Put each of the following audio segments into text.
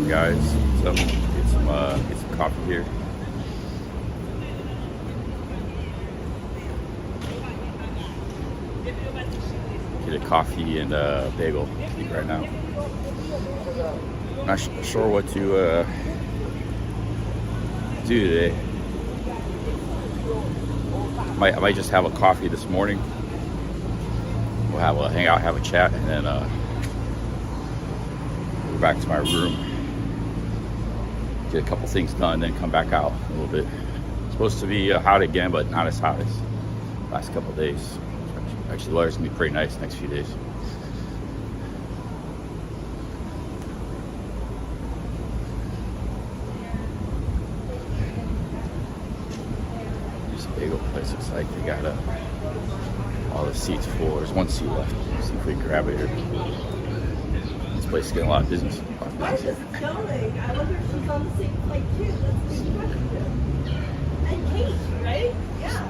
guys. So get some coffee here. Get a coffee and a bagel right now. Not sure what to do today. I might just have a coffee this morning. We'll have a hang out, have a chat, and then go back to my room, get a couple things done, then come back out a little bit. It's supposed to be hot again, but not as hot as last couple of days. Actually, the weather's gonna be pretty nice next few days. This bagel place looks like they got all the seats full. There's one seat left. Let's see if we can grab it here. This place is getting a lot of business. I was just going. I wonder if she's on the same flight too. That's a good question. And Kate, right? Yeah.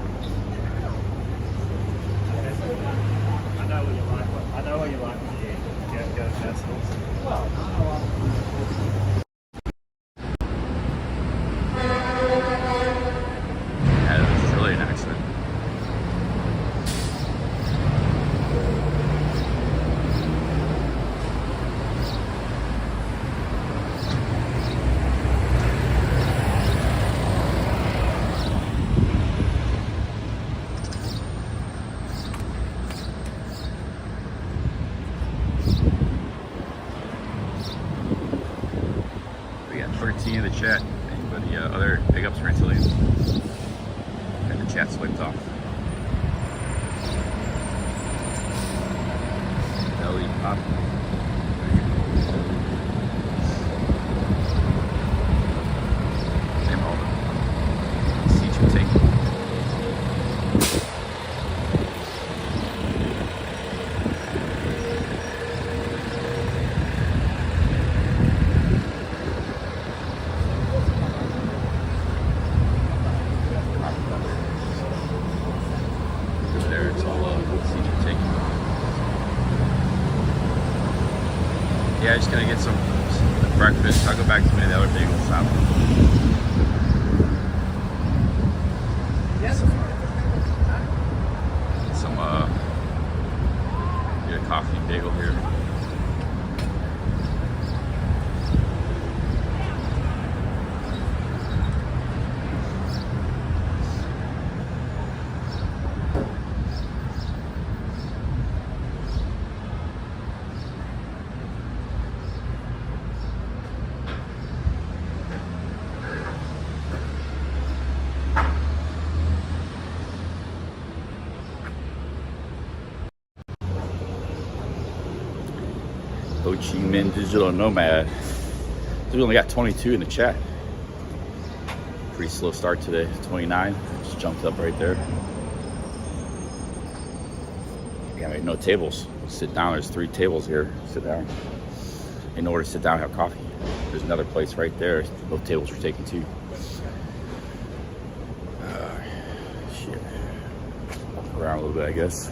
I know what you like. I know what you like when you go to festivals. Well, Yeah, it was really an accident. We got 13 in the chat. Anybody other big ups for Antilians? And the chat swiped off. Belly pop. Name all the seats you're taking. There, it's all seats you're taking. Yeah, just gonna get some breakfast. I'll go back to many of the other bagel shop. Some get a coffee and bagel here. Ho Chi Minh Digital Nomad. We only got 22 in the chat. Pretty slow start today. 29. Just jumped up right there. Yeah, we have no tables. Sit down. There's 3 tables here. Sit down. Ain't nowhere to sit down and have coffee. There's another place right there. Both tables were taken too. Shit. Walk around a little bit, I guess.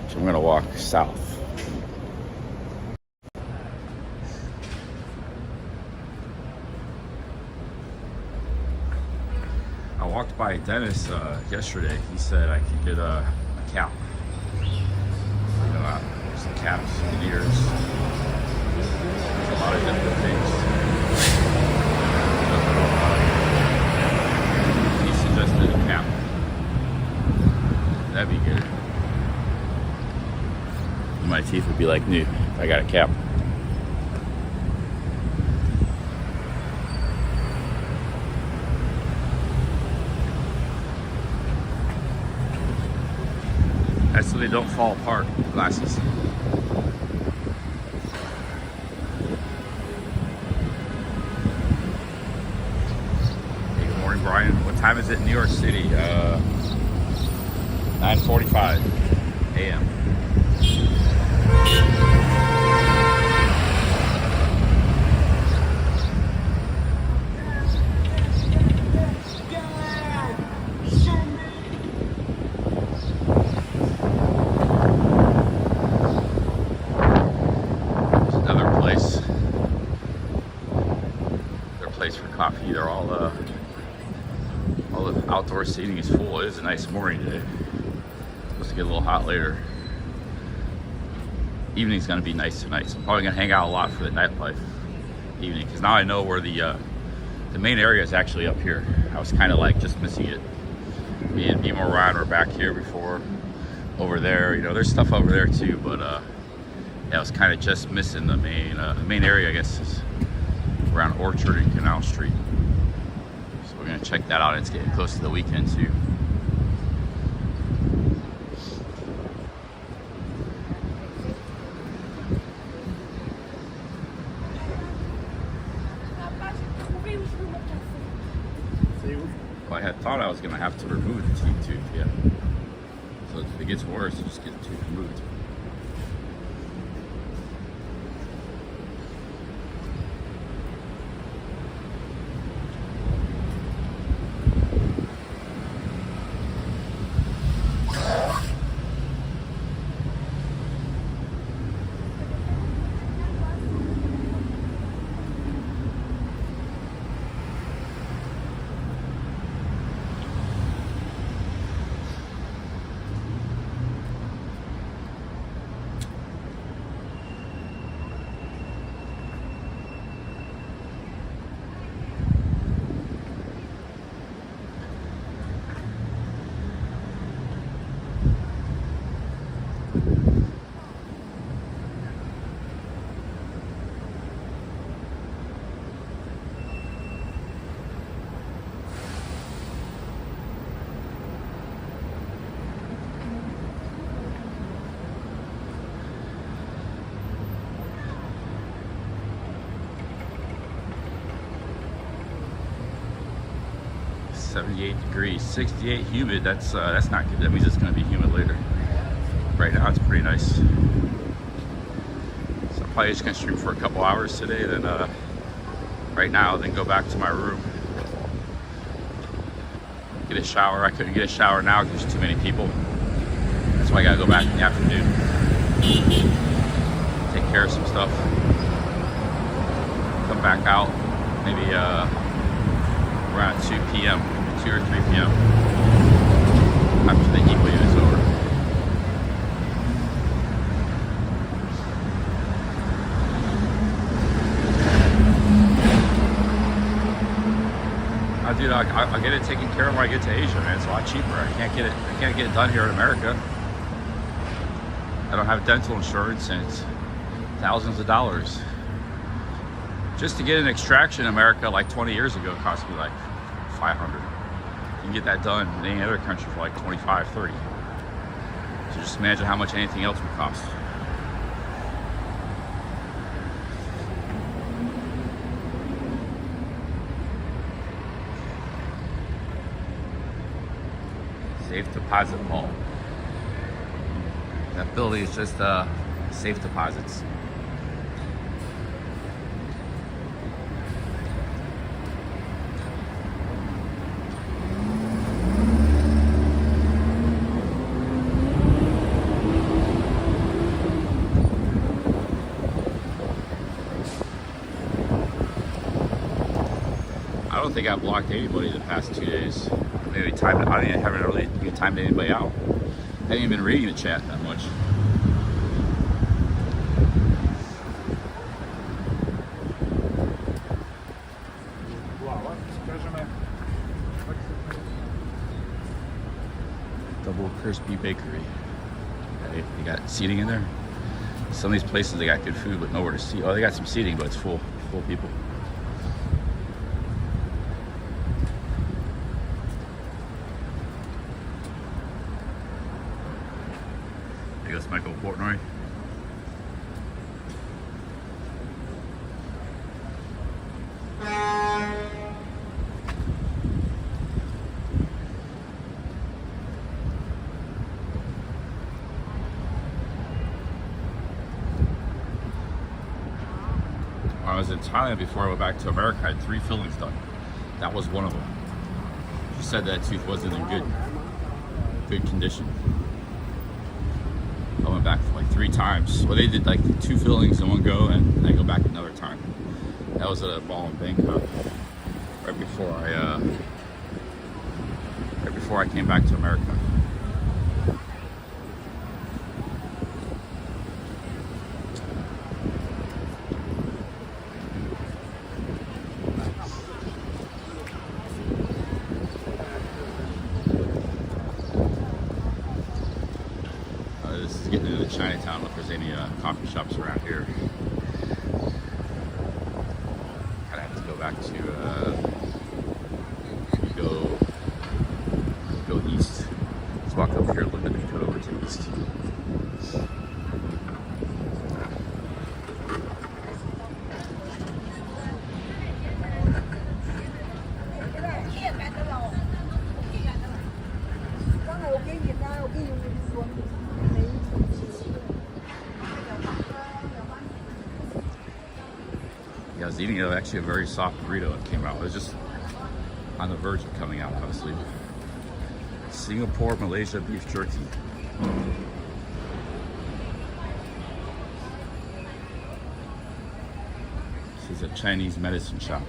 So I'm gonna walk south. I walked by a dentist yesterday. He said I could get a cap. You know, some caps, veneers. There's a lot of different things. He suggested a cap. That'd be good. My teeth would be like new if I got a cap. That's so they don't fall apart, the glasses. Hey, good morning, Brian. What time is it in New York City? 9:45 a.m. There's another place all the outdoor seating is full. It is a nice morning today. Supposed to get a little hot later. Evening's gonna be nice tonight, so I'm probably gonna hang out a lot for the nightlife evening, because now I know where the main area is actually up here. I was kind of like just missing it. Me and Bimo Ryan were back here before, over there. You know, there's stuff over there too, but yeah, I was kind of just missing the main area. I guess is around Orchard and Canal Street. So we're gonna check that out. It's getting close to the weekend too. Well, I had thought I was gonna have to remove the teeth tooth, yeah. So if it gets worse, just get the tooth removed. .8 degrees, 68 humid. That's not good. That means it's going to be humid later. Right now it's pretty nice. So I'm probably just going to stream for a couple hours today, then right now, then go back to my room, get a shower. I couldn't get a shower now because there's too many people. That's why I got to go back in the afternoon, take care of some stuff, come back out maybe around 2 p.m. 2 or 3 p.m. after the heat wave is over. Dude, I'll get it taken care of when I get to Asia, man. It's a lot cheaper. I can't get it done here in America. I don't have dental insurance, and it's thousands of dollars. Just to get an extraction in America, like 20 years ago, it cost me like $500. You can get that done in any other country for like 25, 30. So just imagine how much anything else would cost. Safe deposit mall. That building is just safe deposits. I don't think I blocked anybody the past 2 days. Maybe I haven't really timed anybody out. I haven't even been reading the chat that much. Double Crispy Bakery. Okay, they got seating in there. Some of these places they got good food but nowhere to seat. Oh, they got some seating, but it's full of people. There goes Michael Portnoy. When I was in Thailand before I went back to America, I had 3 fillings done. That was one of them. She said that tooth wasn't in good condition. I went back like 3 times. Well, they did like 2 fillings in one go, and I go back another time. That was at a mall in Bangkok, right before I before I came back to America. This is getting into Chinatown. If there's any coffee shops around here, I'd have to go back to go east. Let's walk over here a little bit and go over to the east. Yeah, I was eating actually a very soft burrito that came out. It was just on the verge of coming out, honestly. Singapore, Malaysia beef jerky. This is a Chinese medicine shop.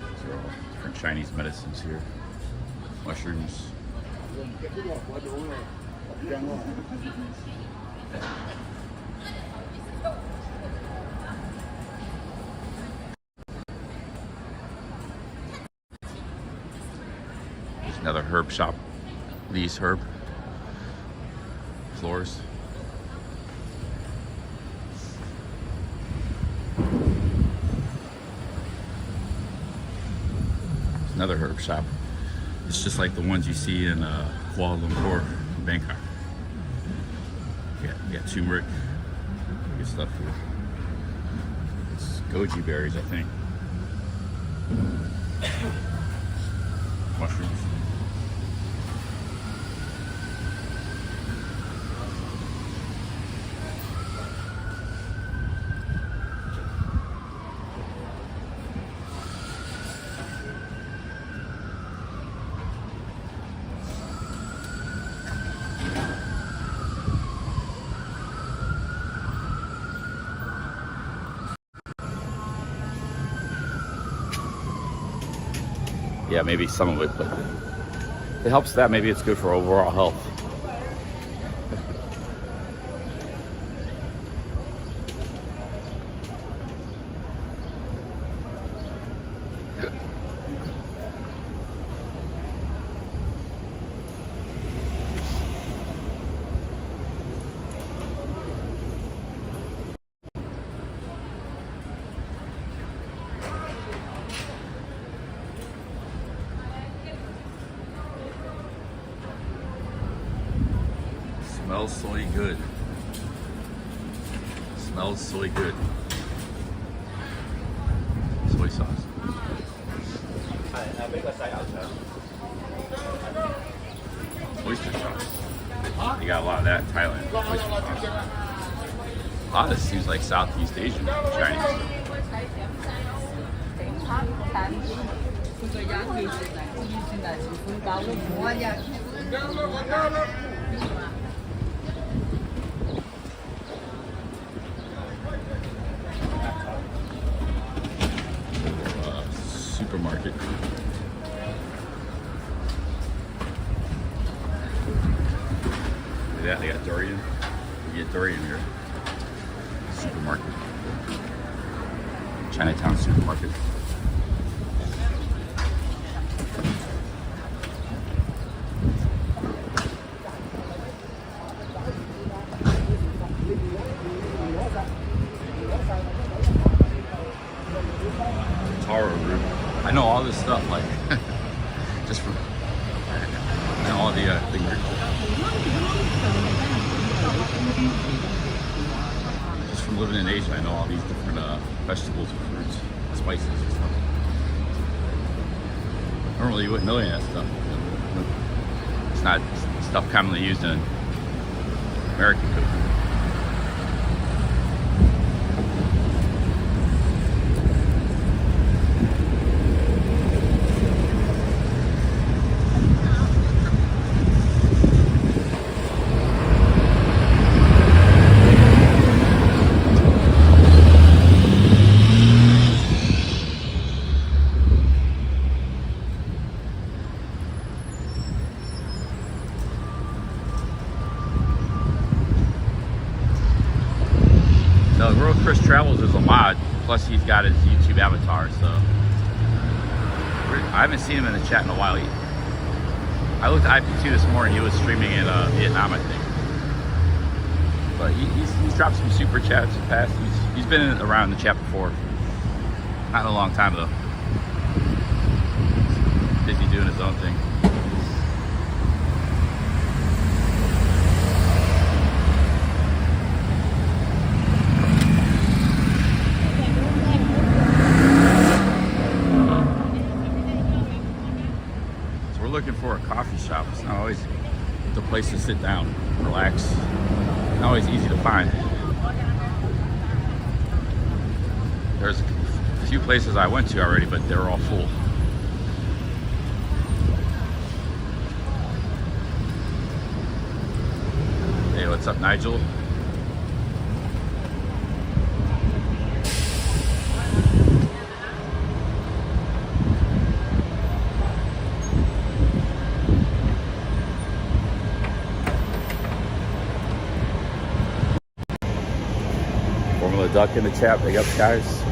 So different Chinese medicines here. Mushrooms. There's another herb shop. These herb floors. There's another herb shop. It's just like the ones you see in Kuala Lumpur, Bangkok. You got turmeric, good stuff here. It's goji berries, I think. Mushrooms. Yeah, maybe some of it, but it helps that maybe it's good for overall health. Smells so good. Smells so good. Soy sauce. Oyster sauce. They got a lot of that in Thailand. Oyster sauce. A lot of this seems like Southeast Asian Chinese. Supermarket. Look at that, they got durian. You get durian here. Supermarket. Chinatown supermarket. Taro root. I know all this stuff, like just from all the just from living in Asia. I know all these different vegetables and fruits, and spices and stuff. Normally, you wouldn't know any of that stuff. It's not stuff commonly used in American cooking. mod. Plus, he's got his YouTube avatar, so I haven't seen him in the chat in a while. I looked at IP2 this morning. He was streaming in Vietnam, I think. But he's dropped some super chats in the past. He's been around the chat before. Not in a long time though. He's busy doing his own thing. So we're looking for a coffee shop. It's not always the place to sit down, relax. Not always easy to find. There's a few places I went to already, but they're all full. Hey, what's up, Nigel? Formula Duck in the chat. Big up, guys.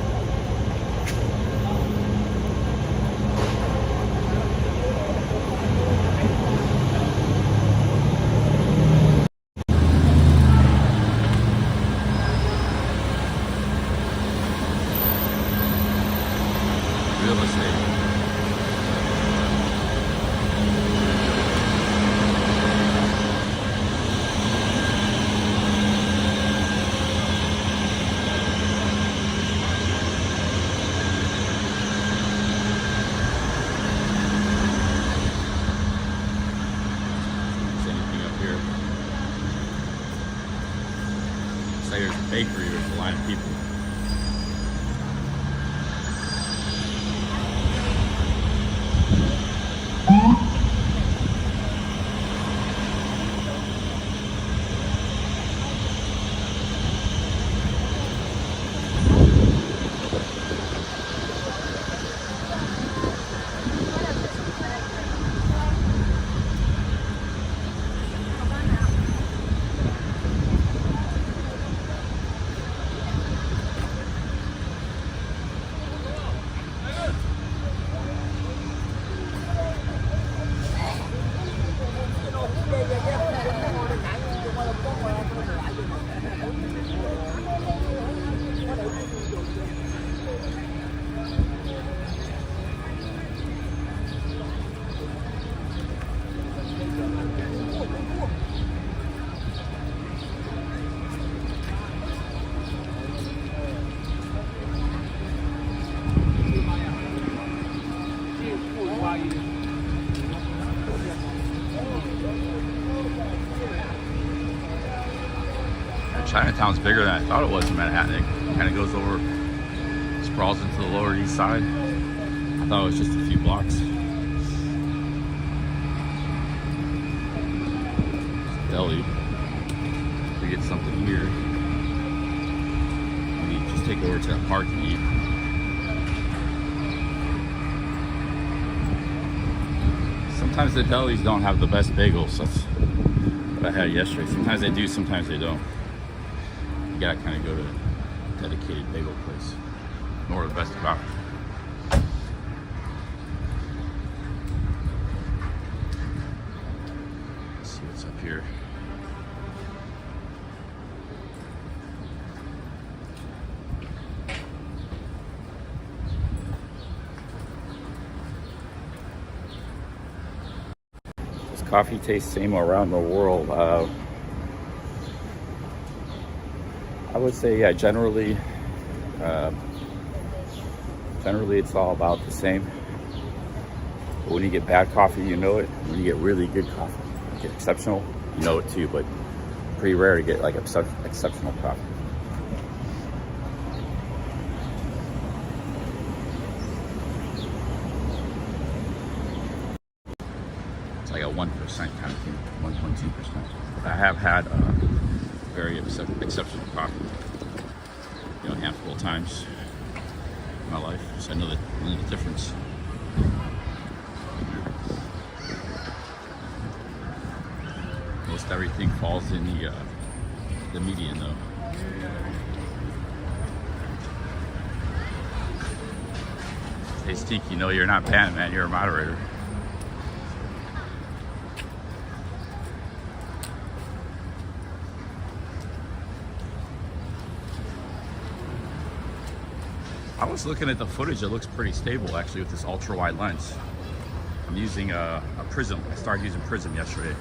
Real estate. There's a bakery, there's a line of people. Chinatown's bigger than I thought it was in Manhattan. It kind of goes over, sprawls into the Lower East Side. I thought it was just a few blocks. Deli. We get something here. We just take over to that park and eat. Sometimes the delis don't have the best bagels. That's what I had yesterday. Sometimes they do, sometimes they don't. You gotta kind of go to a dedicated bagel place. Nor the best coffee. Let's see what's up here. Does coffee taste same around the world? I would say, yeah, generally it's all about the same. But when you get bad coffee, you know it. When you get really good coffee, you get exceptional, you know it too, but pretty rare to get like exceptional coffee. It's like a 1% kind of thing, 1.2%. I have had very exceptional coffee, you know, a handful of times in my life, so I know the difference. Most everything falls in the median though. Hey, Stinky, no, you're not banned, man. You're a moderator. I was looking at the footage. It looks pretty stable, actually, with this ultra-wide lens. I'm using a Prism. I started using Prism yesterday.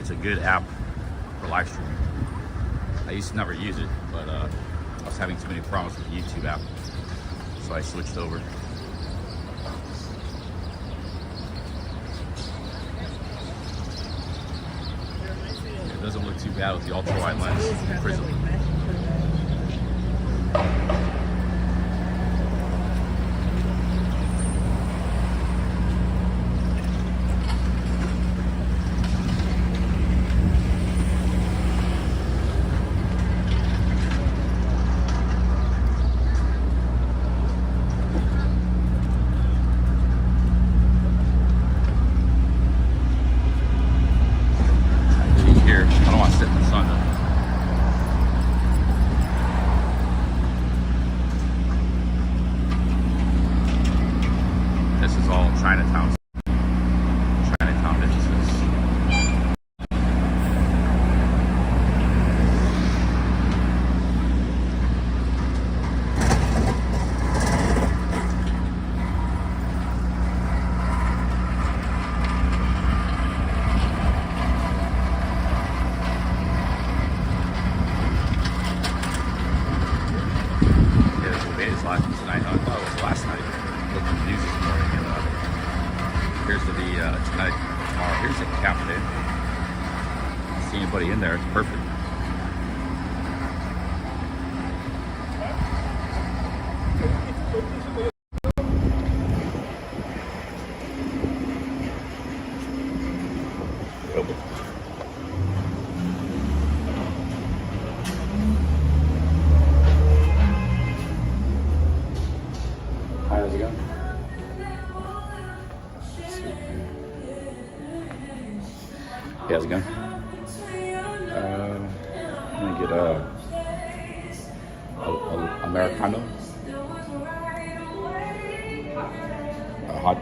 It's a good app for live streaming. I used to never use it, but I was having too many problems with the YouTube app, so I switched over. It doesn't look too bad with the ultra-wide lens, the Prism. This is all Chinatown businesses. Yeah, the debate is live tonight. I thought it was last night. Looked at the news this morning, and here's to the tonight, tomorrow. Here's the cafe. Don't see anybody in there. It's perfect. Hi, how's it going? Hey, how's it going? I'm gonna get a Americano. Hot,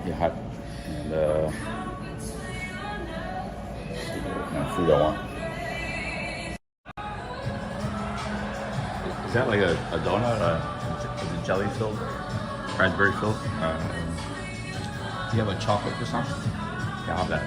and food I want. Is that like a donut? Is it jelly filled? Raspberry filled? Do you have a chocolate croissant? Yeah, I'll have that.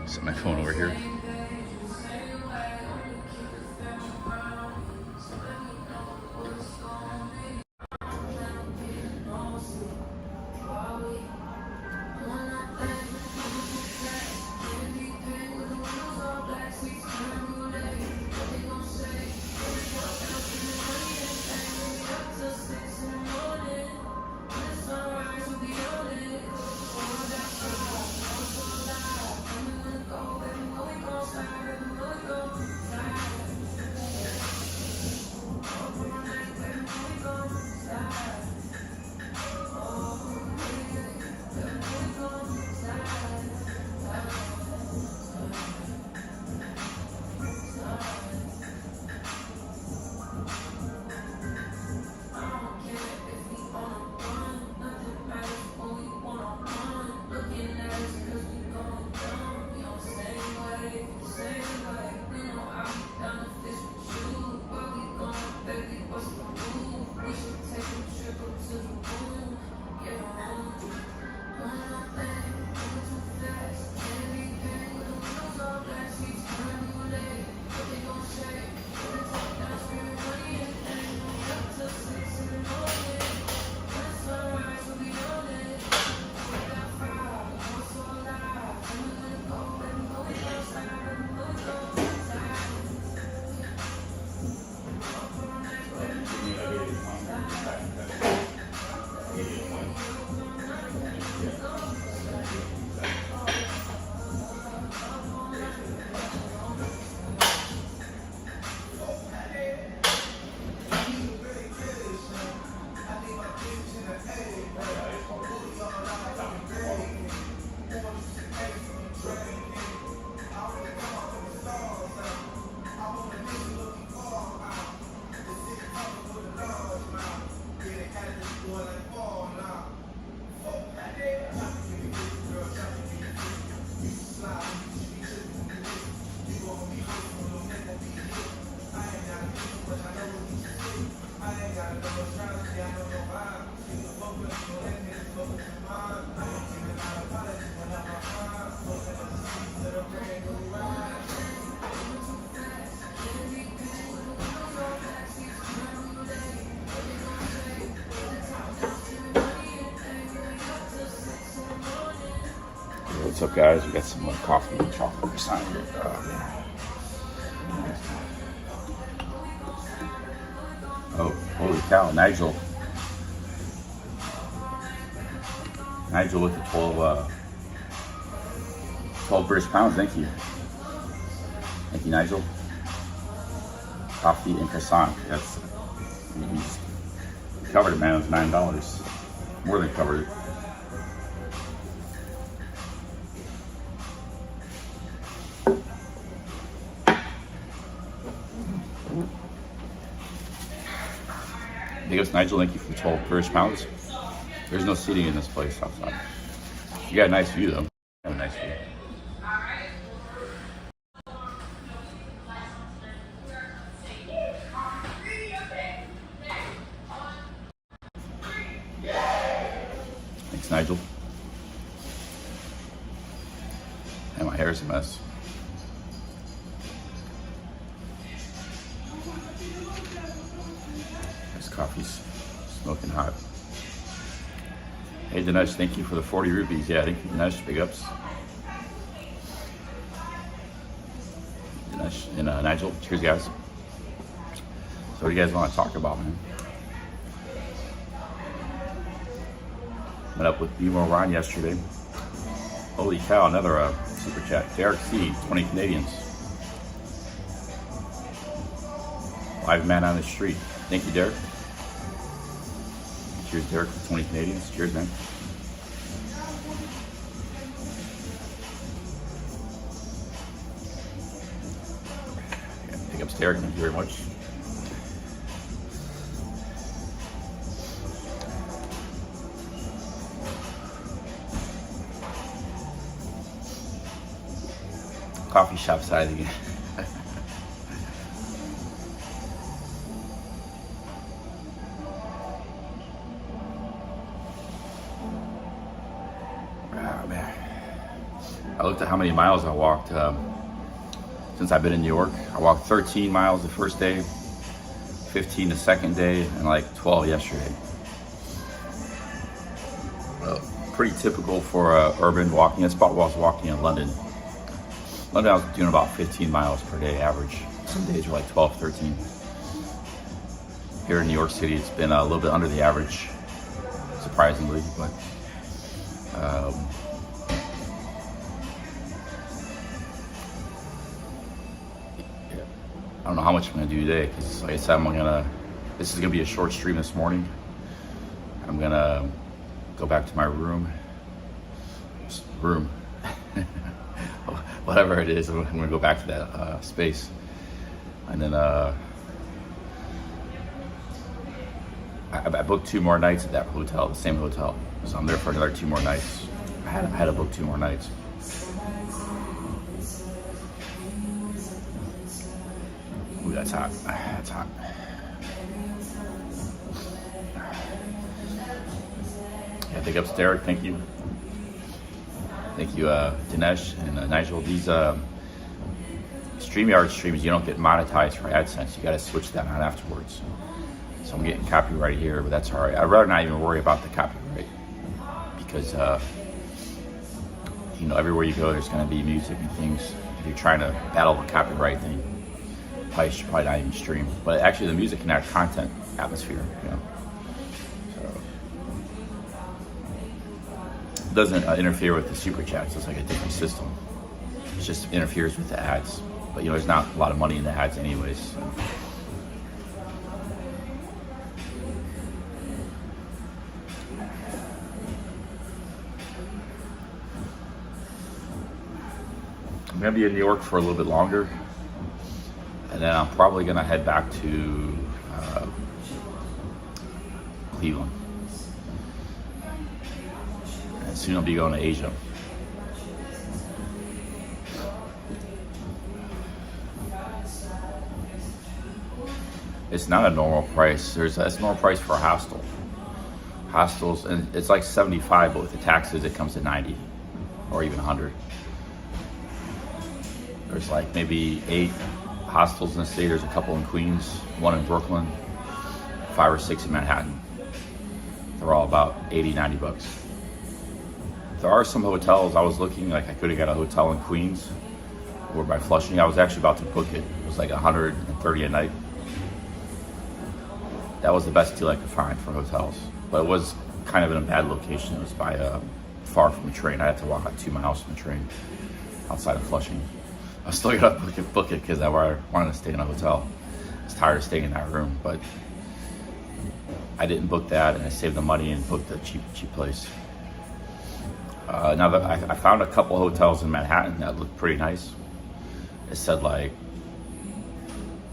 Set my phone over here. What's up, guys? We got some coffee and chocolate croissant here. Oh, holy cow, Nigel with the 12 British pounds. Thank you, Nigel. Coffee and croissant. That's, you covered it, man. It was $9. More than covered it. Big ups, Nigel. Thank you for the 12 British pounds. There's no seating in this place outside. You got a nice view, though. You have a nice view. Thanks, Nigel. And my hair's a mess. This coffee's smoking hot. Hey, Dinesh, thank you for the 40 rupees. Yeah, thank you, Dinesh. Big ups. Dinesh and Nigel, cheers, guys. So what do you guys want to talk about, man? Met up with B-More Ron yesterday. Holy cow, another super chat. Derek C, 20 Canadians. Live man on the street. Thank you, Derek. Cheers, Derek, for 20 Canadians. Cheers, man. Yeah, big ups, Derek. Thank you very much. Coffee shop side again. I looked at how many miles I walked since I've been in New York. I walked 13 miles the first day, 15 the second day, and like 12 yesterday. Pretty typical for urban walking. That's about what I was walking in London. London, I was doing about 15 miles per day average. Some days were like 12, 13. Here in New York City, it's been a little bit under the average, surprisingly, but I don't know how much I'm gonna do today because, like I said, this is gonna be a short stream this morning. I'm gonna go back to my room, whatever it is. I'm gonna go back to that space, and then I booked 2 more nights at that hotel, the same hotel. So I'm there for another 2 more nights. I had to book 2 more nights. Ooh, that's hot. That's hot. Yeah, big ups, Derek. Thank you. Thank you, Dinesh and Nigel. These StreamYard streams, you don't get monetized for AdSense. You got to switch that on afterwards. So I'm getting copyright here, but that's all right. I'd rather not even worry about the copyright because, everywhere you go, there's going to be music and things. If you're trying to battle the copyright thing, you should probably not even stream. But actually, the music can add content, atmosphere, So it doesn't interfere with the super chats. It's like a different system. It just interferes with the ads. But there's not a lot of money in the ads anyways. So. I'm gonna be in New York for a little bit longer, and then I'm probably gonna head back to Cleveland. And soon I'll be going to Asia. It's not a normal price. That's a normal price for a hostel. Hostels, and it's like 75, but with the taxes, it comes to 90 or even 100. There's like maybe 8 hostels in the state. There's a couple in Queens, 1 in Brooklyn, 5 or 6 in Manhattan. They're all about 80, 90 bucks. There are some hotels. I was looking, like I could have got a hotel in Queens or by Flushing. I was actually about to book it. It was like $130 a night. That was the best deal I could find for hotels. But it was kind of in a bad location. It was by far from the train. I had to walk like 2 miles from the train outside of Flushing. I still got to book it because I wanted to stay in a hotel. I was tired of staying in that room, but I didn't book that, and I saved the money and booked a cheap place. Now that I found a couple hotels in Manhattan that looked pretty nice. It said like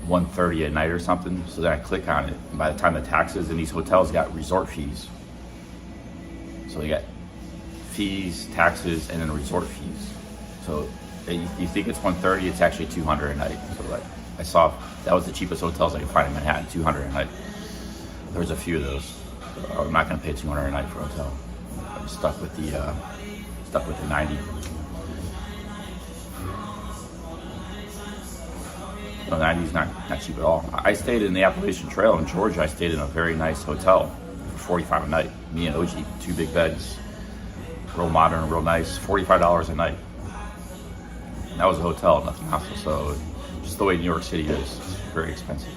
$130 a night or something. So then I click on it, and by the time the taxes, and these hotels got resort fees. So you got fees, taxes, and then resort fees. So you think it's $130, it's actually $200 a night. So like I saw that was the cheapest hotels I could find in Manhattan, $200 a night. There's a few of those. So I'm not going to pay $200 a night for a hotel. I'm stuck with the 90. No, 90 is not cheap at all. I stayed in the Appalachian Trail in Georgia. I stayed in a very nice hotel for $45 a night. Me and OG, 2 big beds, real modern, real nice, $45 a night. And that was a hotel, nothing else. So just the way New York City is, it's very expensive.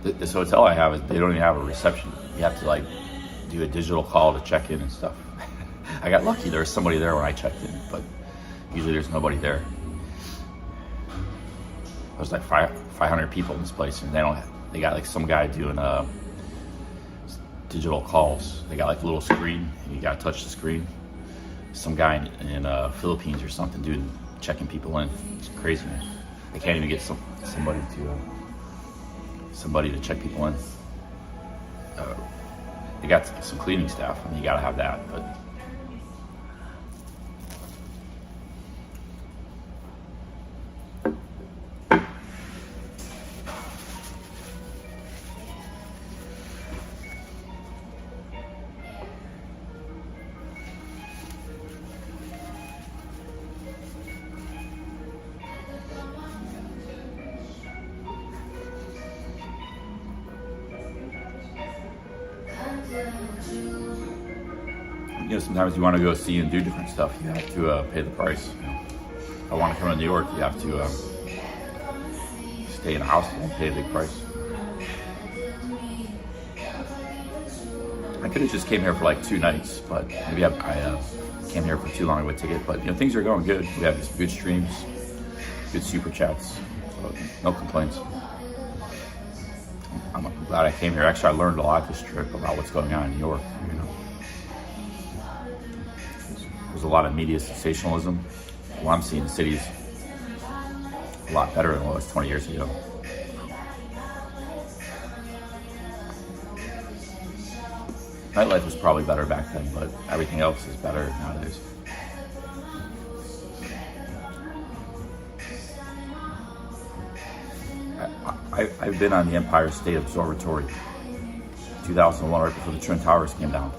This hotel I have, they don't even have a reception. You have to like do a digital call to check in and stuff. I got lucky, there was somebody there when I checked in, but usually there's nobody there. There's like 500 people in this place, and they got like some guy doing digital calls. They got like a little screen, and you gotta touch the screen. Some guy in Philippines or something checking people in. It's crazy, man. They can't even get somebody to check people in. They got some cleaning staff, and you gotta have that, but sometimes you want to go see and do different stuff. You have to pay the price. If I want to come to New York, you have to stay in a house and pay a big price. I could have just came here for like 2 nights, but maybe I came here for too long of a ticket. But things are going good. We have some good streams, good super chats, so no complaints. I'm glad I came here. Actually, I learned a lot this trip about what's going on in New York. There's a lot of media sensationalism. Well, I'm seeing the city's a lot better than what it was 20 years ago. Nightlife was probably better back then, but everything else is better nowadays. I've been on the Empire State Observatory 2001, right before the Twin Towers came down.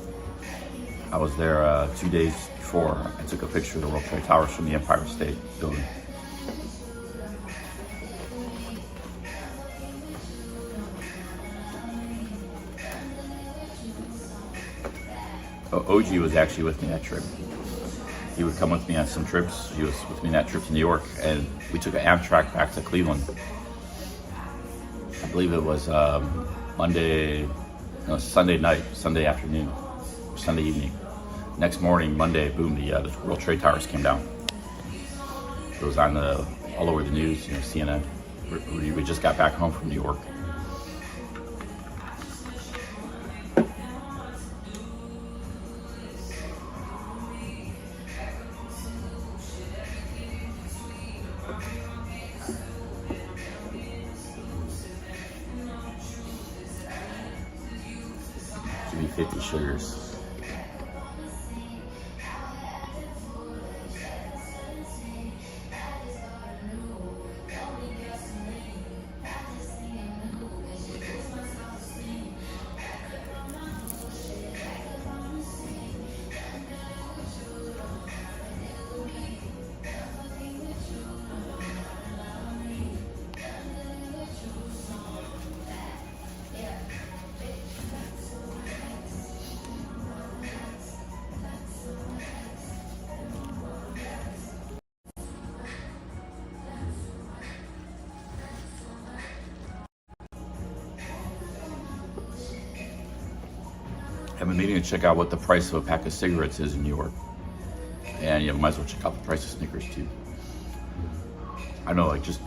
I was there 2 days before. I took a picture of the World Trade Towers from the Empire State Building. OG was actually with me that trip. He would come with me on some trips. He was with me on that trip to New York, and we took an Amtrak back to Cleveland. I believe it was Sunday night, Sunday afternoon, Sunday evening. Next morning, Monday, boom, the World Trade Towers came down. It was on all over the news, CNN. We just got back home from New York. Give me 50 sugars. I've been meaning to check out what the price of a pack of cigarettes is in New York. And you might as well check out the price of Snickers too. I know, like just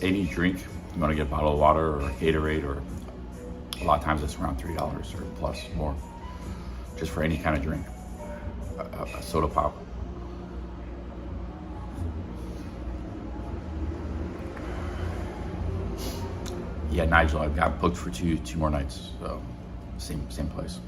any drink, you want to get a bottle of water or a Gatorade, or a lot of times it's around $3 or plus more, just for any kind of drink, a soda pop. Yeah, Nigel, I've got booked for two more nights, so same place.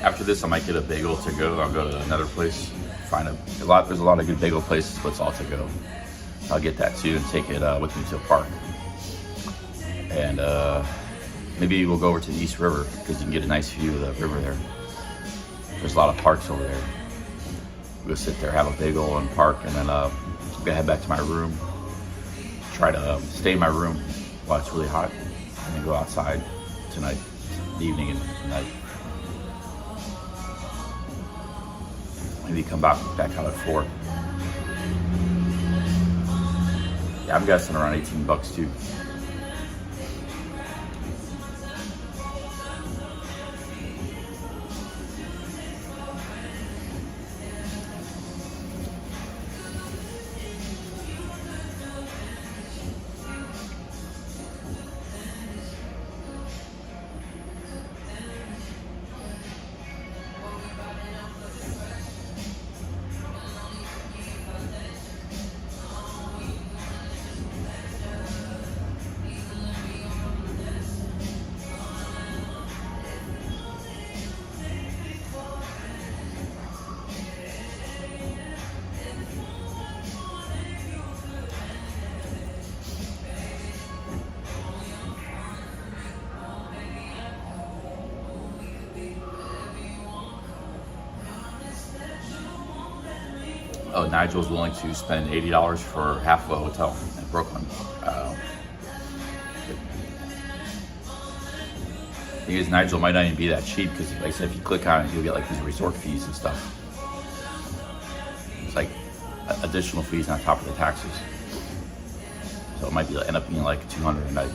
After this, I might get a bagel to go. I'll go to another place, find there's a lot of good bagel places, but it's all to go. I'll get that too and take it with me to a park. And maybe we'll go over to the East River because you can get a nice view of the river there. There's a lot of parks over there. We'll go sit there, have a bagel and park, and then I'm gonna head back to my room. Try to stay in my room while it's really hot, and then go outside tonight, the evening and night. Maybe come back out at 4. Yeah, I'm guessing around $18 too. Oh, Nigel's willing to spend $80 for half of a hotel in Brooklyn. The thing is, Nigel might not even be that cheap because, like I said, if you click on it, you'll get like these resort fees and stuff. It's like additional fees on top of the taxes. So it might be end up being like $200 a night.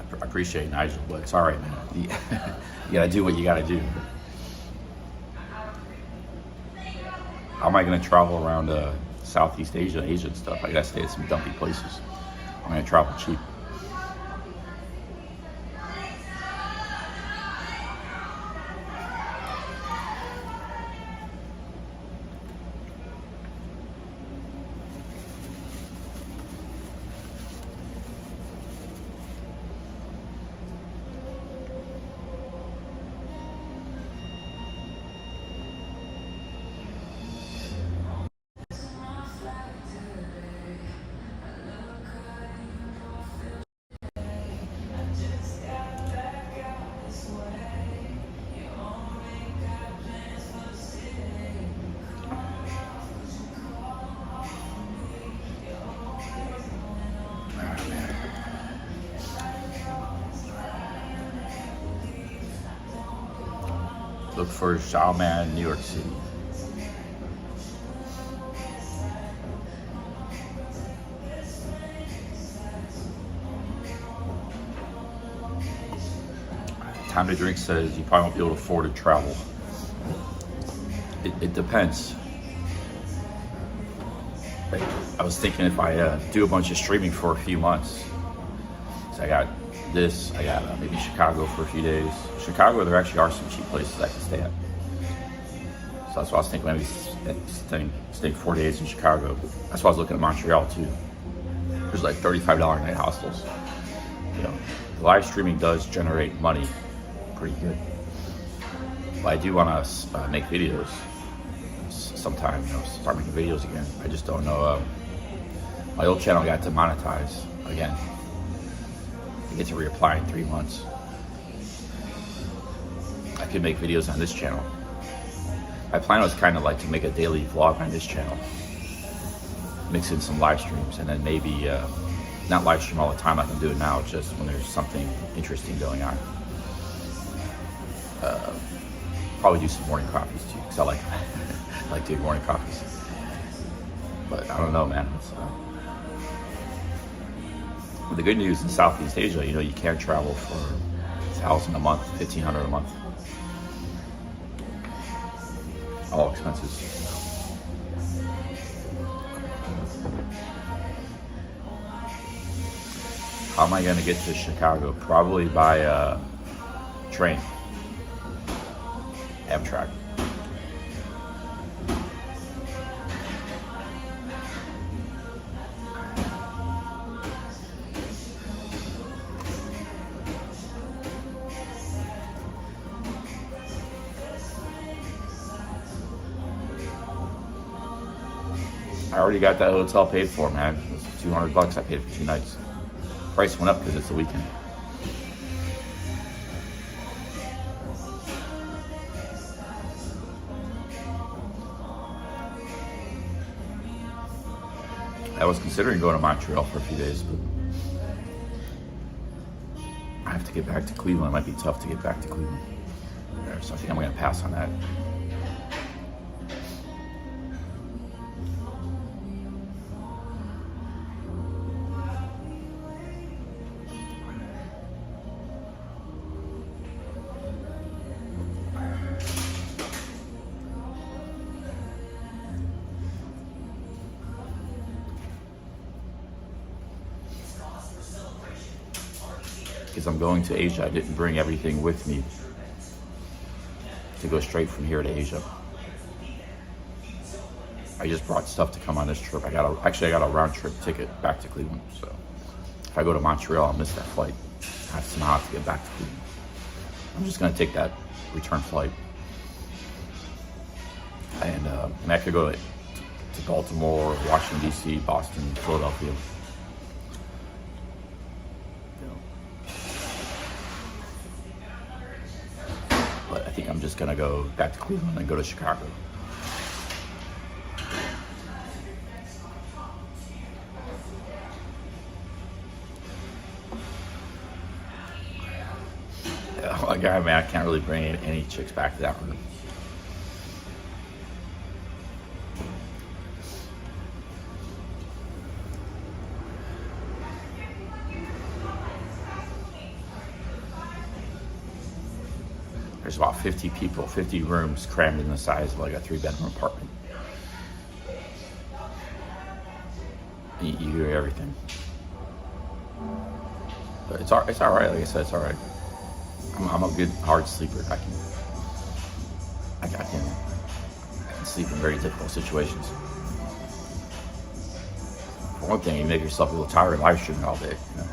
I appreciate Nigel, but it's all right, man. You gotta do what you gotta do. How am I gonna travel around Southeast Asia and stuff? I gotta stay at some dumpy places. I'm gonna travel cheap. Look for Xiaoman, New York City. Time to Drink says you probably won't be able to afford to travel. It depends. Like, I was thinking if I do a bunch of streaming for a few months. So I got this, I got maybe Chicago for a few days. Chicago, there actually are some cheap places I can stay at. So that's why I was thinking maybe staying 4 days in Chicago. That's why I was looking at Montreal too. There's like $35 night hostels. You know, live streaming does generate money pretty good. But I do want to make videos sometime, you know, start making videos again. I just don't know. My old channel got demonetized again. I get to reapply in 3 months. I could make videos on this channel. My plan was kind of like to make a daily vlog on this channel, mix in some live streams, and then maybe not live stream all the time like I'm doing now, just when there's something interesting going on. Probably do some morning coffees too, because I like doing morning coffees. But I don't know, man. The good news in Southeast Asia, you know, you can travel for $1,000 a month, $1,500 a month, all expenses. How am I going to get to Chicago? Probably by train. Amtrak. I already got that hotel paid for, man. It was $200 I paid for 2 nights. Price went up because it's the weekend. I was considering going to Montreal for a few days, but I have to get back to Cleveland. It might be tough to get back to Cleveland. So I think I'm going to pass on that. Because I'm going to Asia, I didn't bring everything with me to go straight from here to Asia. I just brought stuff to come on this trip. I got a round trip ticket back to Cleveland. So if I go to Montreal, I'll miss that flight. I somehow have to get back to Cleveland. I'm just gonna take that return flight. And I could go to Baltimore, Washington, D.C., Boston, Philadelphia. But I think I'm just gonna go back to Cleveland and go to Chicago. Oh my God, man, I can't really bring any chicks back to that room. There's about 50 people, 50 rooms crammed in the size of like a 3-bedroom apartment. You hear everything. But it's all right, like I said, it's all right. I'm a good hard sleeper. I can sleep in very difficult situations. For one thing, you make yourself a little tired live streaming all day, you know.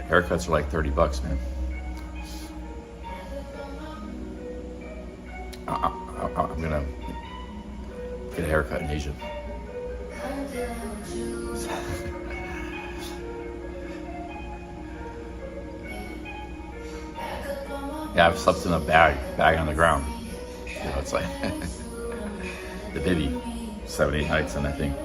Haircuts are like $30, man. I'm gonna get a haircut in Asia. Yeah, I've slept in a bag on the ground. You know, it's like the bivvy, 7-8 nights in that thing.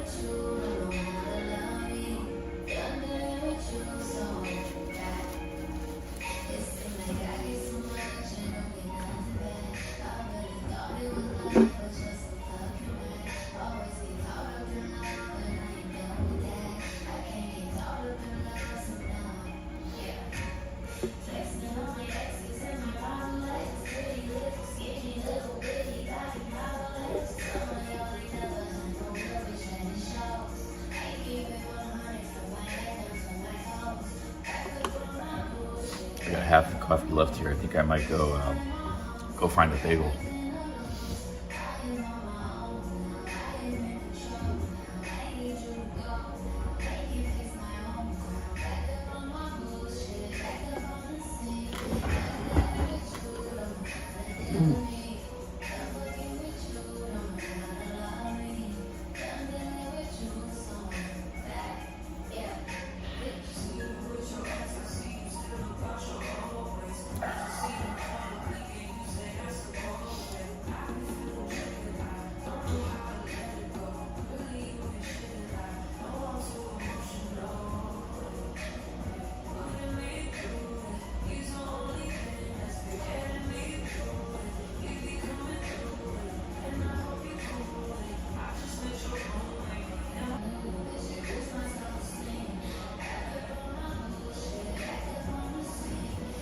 I got half the coffee left here. I think I might go find a bagel.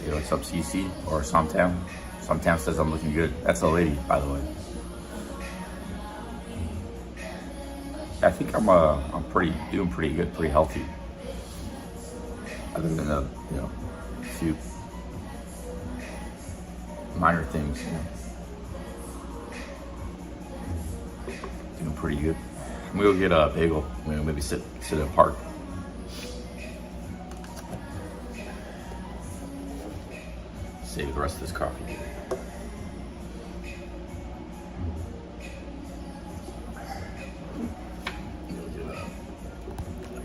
Yo, what's up, CC or Sometown? Sometown says I'm looking good. That's a lady, by the way. I think I'm doing pretty good, pretty healthy. Other than a few minor things, doing pretty good. I'm gonna go get a bagel. Maybe sit in a park. Save the rest of this coffee. Get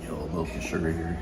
a little milk and sugar here.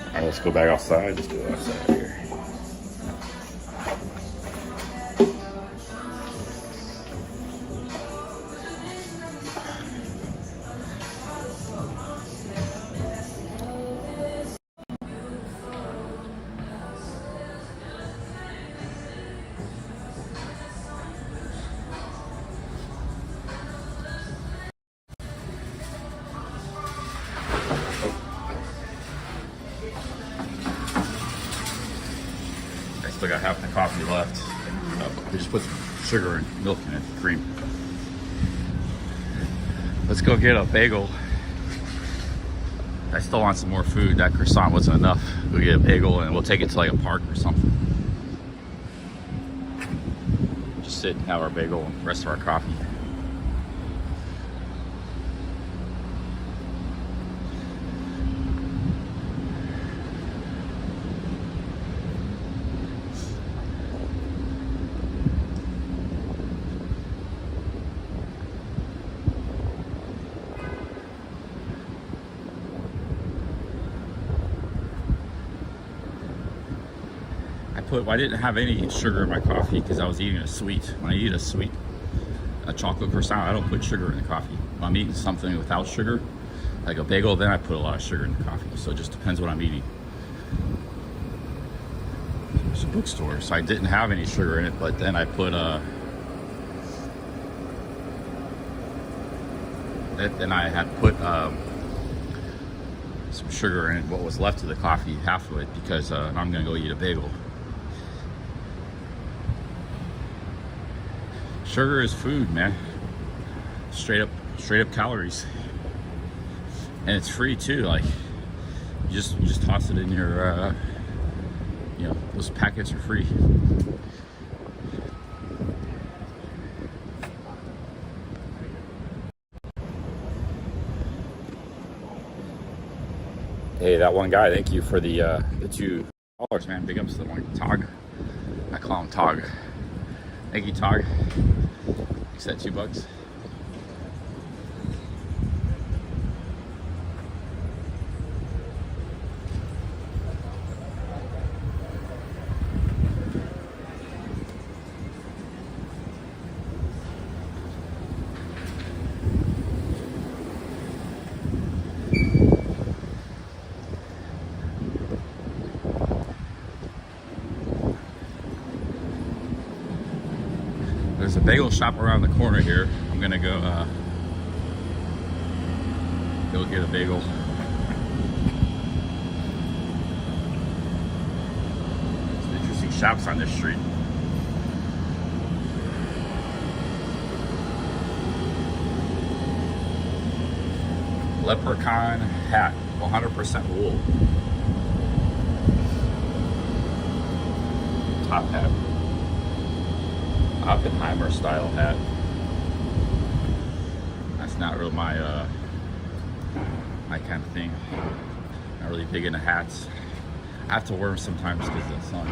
All right, let's go back outside. Let's go outside here. coffee left. We just put some sugar and milk in it, cream. Let's go get a bagel. I still want some more food. That croissant wasn't enough. We'll get a bagel and we'll take it to like a park or something. Just sit and have our bagel and the rest of our coffee. I didn't have any sugar in my coffee because I was eating a sweet. When I eat a sweet, a chocolate croissant, I don't put sugar in the coffee. When I'm eating something without sugar, like a bagel, then I put a lot of sugar in the coffee. So it just depends what I'm eating. It's a bookstore, so I didn't have any sugar in it, but then I put then I had put some sugar in what was left of the coffee, half of it, because I'm gonna go eat a bagel. Sugar is food, man. Straight up calories, and it's free too. Like you just toss it in your, you know, those packets are free. Hey, that one guy. Thank you for the $2, man. Big ups to the one Tog. I call him Tog. Thank you, Tog. Is that $2? There's a bagel shop around the corner here. I'm gonna go get a bagel. Some interesting shops on this street. Leprechaun hat, 100% wool. Top hat. Oppenheimer style hat. That's not really my kind of thing. Not really big into hats. I have to wear them sometimes because of the sun.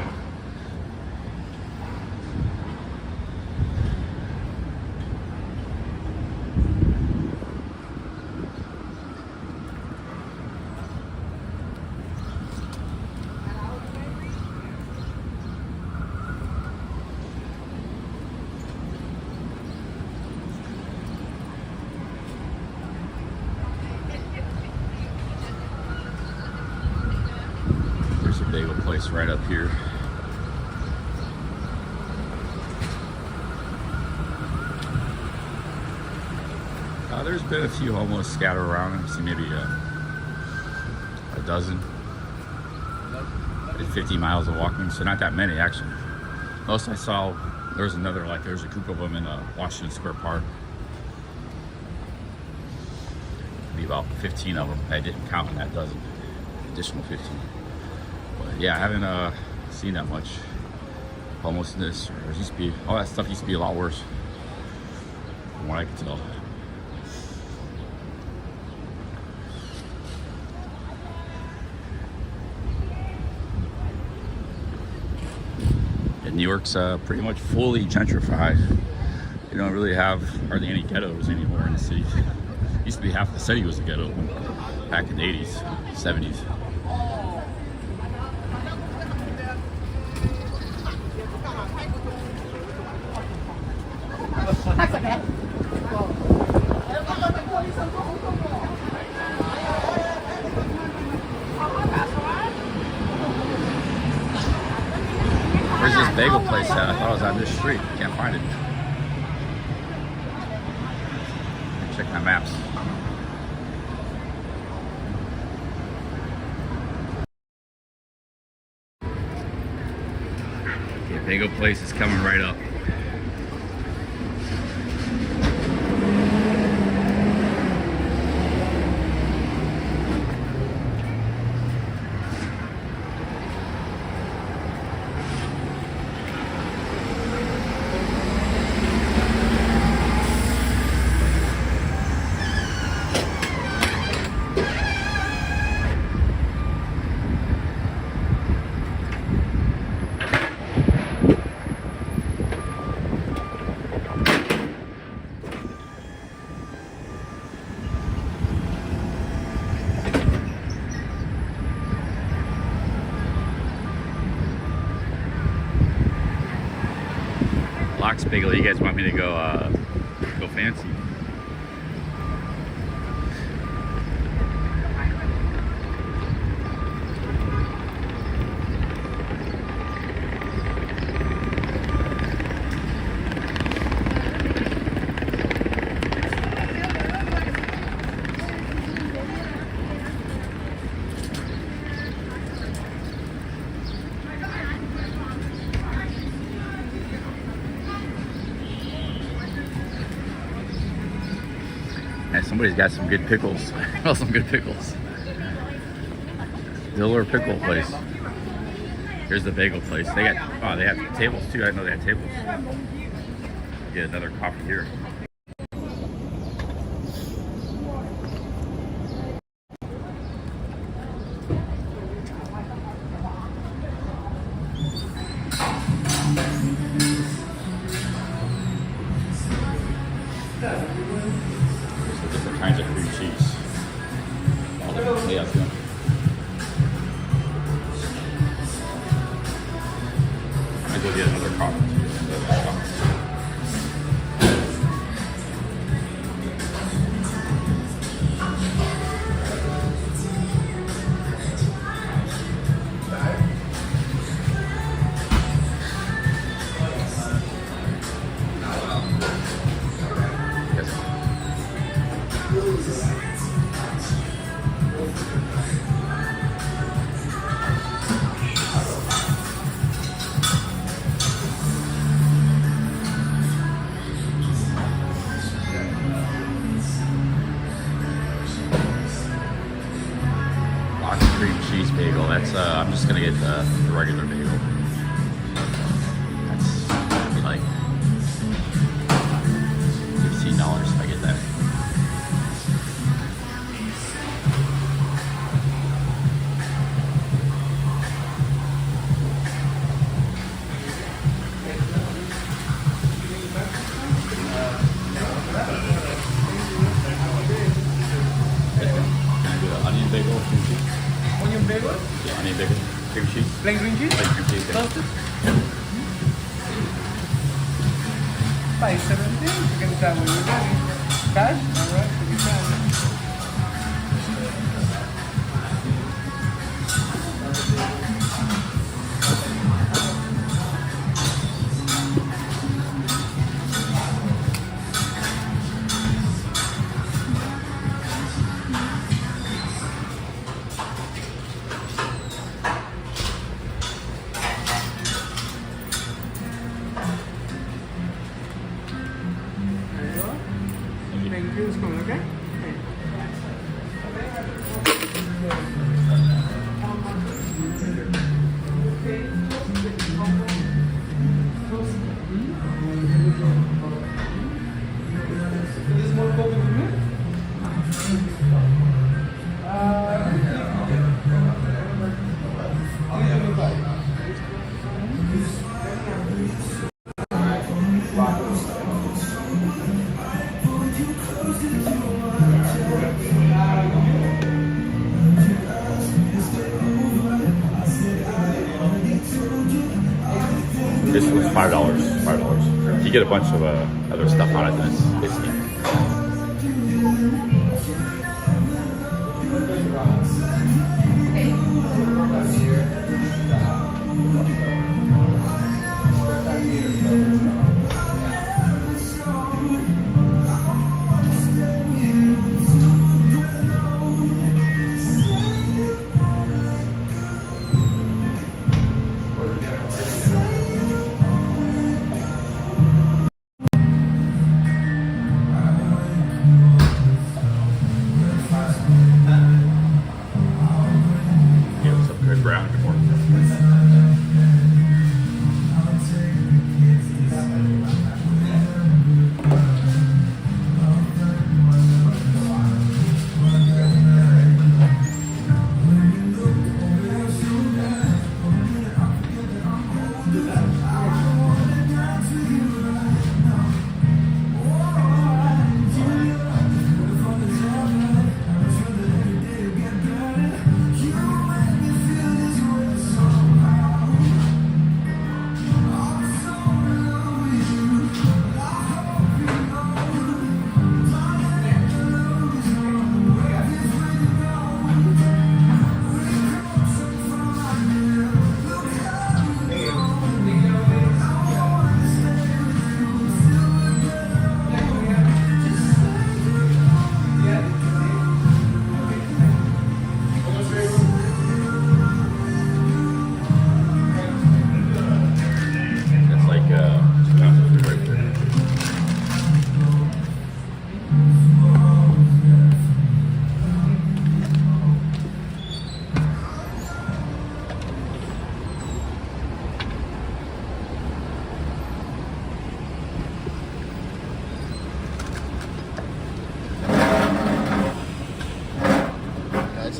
Bagel place right up here. There's been a few almost scattered around. I see maybe a dozen. 50 miles of walking, so not that many actually. Most I saw, there's another, like there's a group of them in Washington Square Park. Maybe about 15 of them. I didn't count in that dozen. Additional 15. But yeah, I haven't seen that much homelessness. Or used to be, all that stuff used to be a lot worse, from what I could tell. And New York's pretty much fully gentrified. You don't really have hardly any ghettos anymore in the city. Used to be half the city was a ghetto back in the 80s, 70s. Where's this bagel place at? I thought it was on this street. Can't find it. Check my maps. Bagel place is coming right up. Lox Bagel, you guys want me to go go fancy? Yeah, somebody's got some good pickles. Some good pickles. Diller Pickle Place. Here's the bagel place. They got, they have tables too. I didn't know they had tables. Get another coffee here. There's the different kinds of cream cheese. All the layouts there. I go get another coffee too. Cream cheese bagel. That's I'm just gonna get the regular bagel. That's gonna be like $15 if I get that. Can I do an onion bagel with cream cheese? Onion bagel, Yeah, onion bagel, cream cheese. plain green cheese, Like cream cheese. Yeah. toasted. 570. You can tell when you're ready. Cash, all right, take your time. There you are. Thank you. It's coming, okay? This more coffee with me? This was $5. $5. You get a bunch of other stuff on it, then it's $15.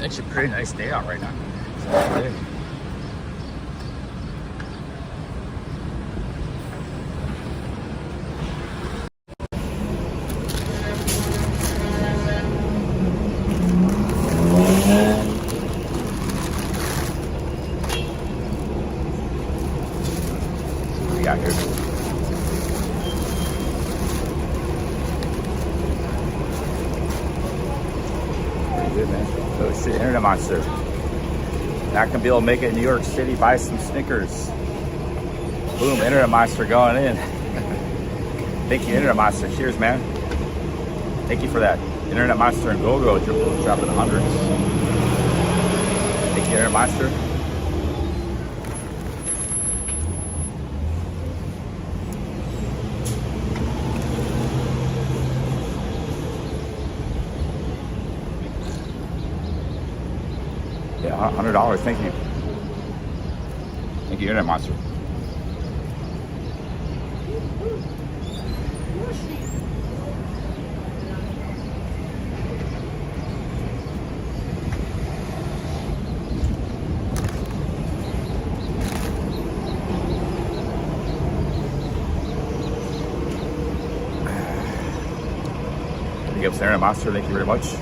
actually a pretty nice day out right now. It's a nice day. What we got here? Good, man. Oh shit, Internet Monster. Not gonna be able to make it in New York City, buy some Snickers. Boom, Internet Monster going in. Thank you, Internet Monster. Cheers, man. Thank you for that. Internet Monster and Go-Go, you're both dropping hundreds. Thank you, Internet Monster. Yeah, $100. Thank you. Thank you, Internet Monster. Big ups, Internet Monster. Thank you very much.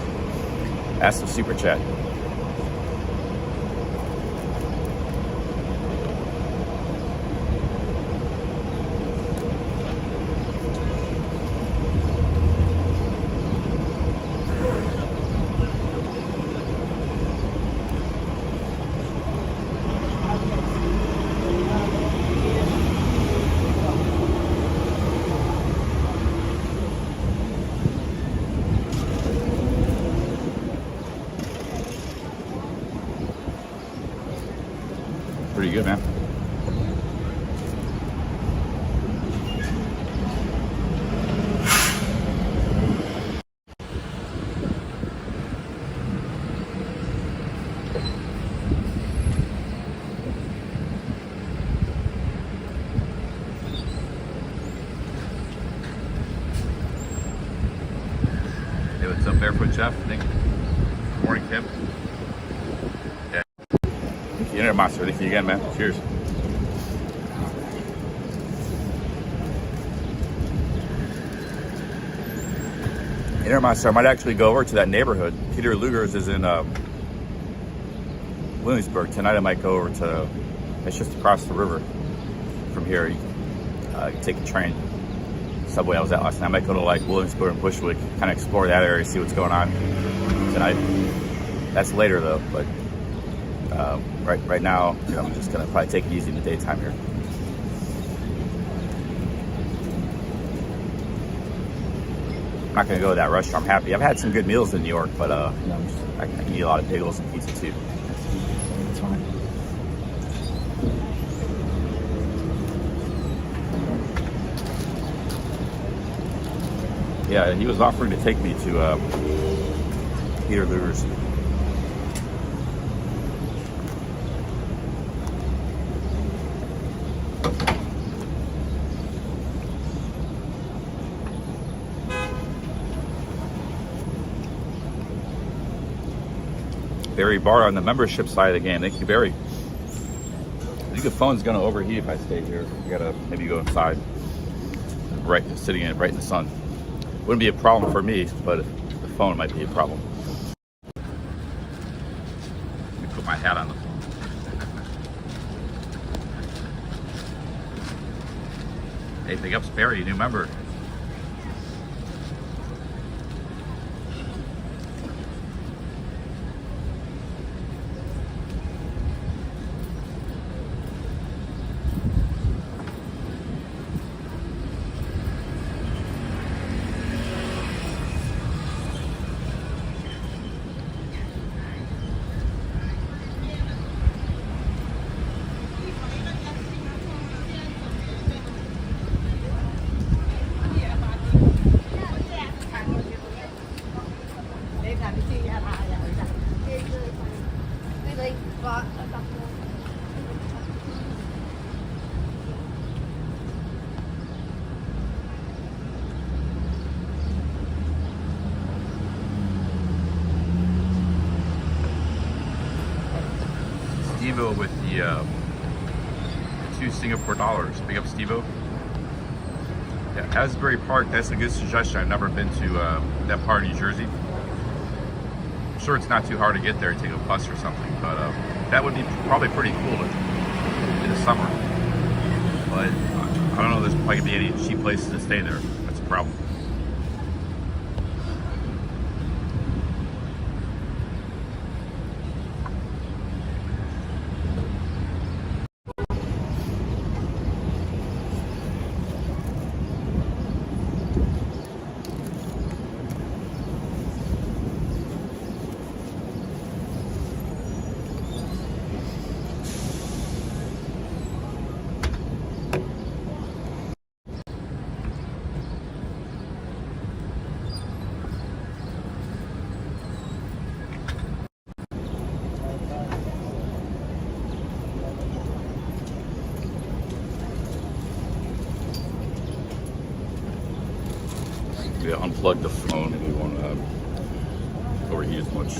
Ask the super chat. Pretty good, man. Hey, what's up, Barefoot Jeff? Good morning, Kim. Yeah. Thank you, Internet Monster. Thank you again, man. Cheers. Internet Monster, I might actually go over to that neighborhood. Peter Luger's is in Williamsburg. Tonight I might go over to, it's just across the river from here. You can take a train, subway I was at last night. I might go to like Williamsburg and Bushwick, kind of explore that area, see what's going on tonight. That's later though, but right now, you know, I'm just gonna probably take it easy in the daytime here. I'm not gonna go to that restaurant. I'm happy. I've had some good meals in New York, but you know, I can eat a lot of bagels and pizza too. It's fine. Yeah, he was offering to take me to Peter Luger's. Barry Barr on the membership side of the game. Thank you, Barry. I think the phone's gonna overheat if I stay here. I gotta maybe go inside. Right, sitting in right in the sun. Wouldn't be a problem for me, but the phone might be a problem. Let me put my hat on the phone. Hey, big ups, Barry, new member. Steve-O with the 2 Singapore dollars. Big up Steve-O. Yeah, Asbury Park, that's a good suggestion. I've never been to that part of New Jersey. I'm sure it's not too hard to get there, take a bus or something, but that would be probably pretty cool in the summer. But I don't know, there's probably gonna be any cheap places to stay there. That's a problem. We unplug the phone and we won't overheat as much.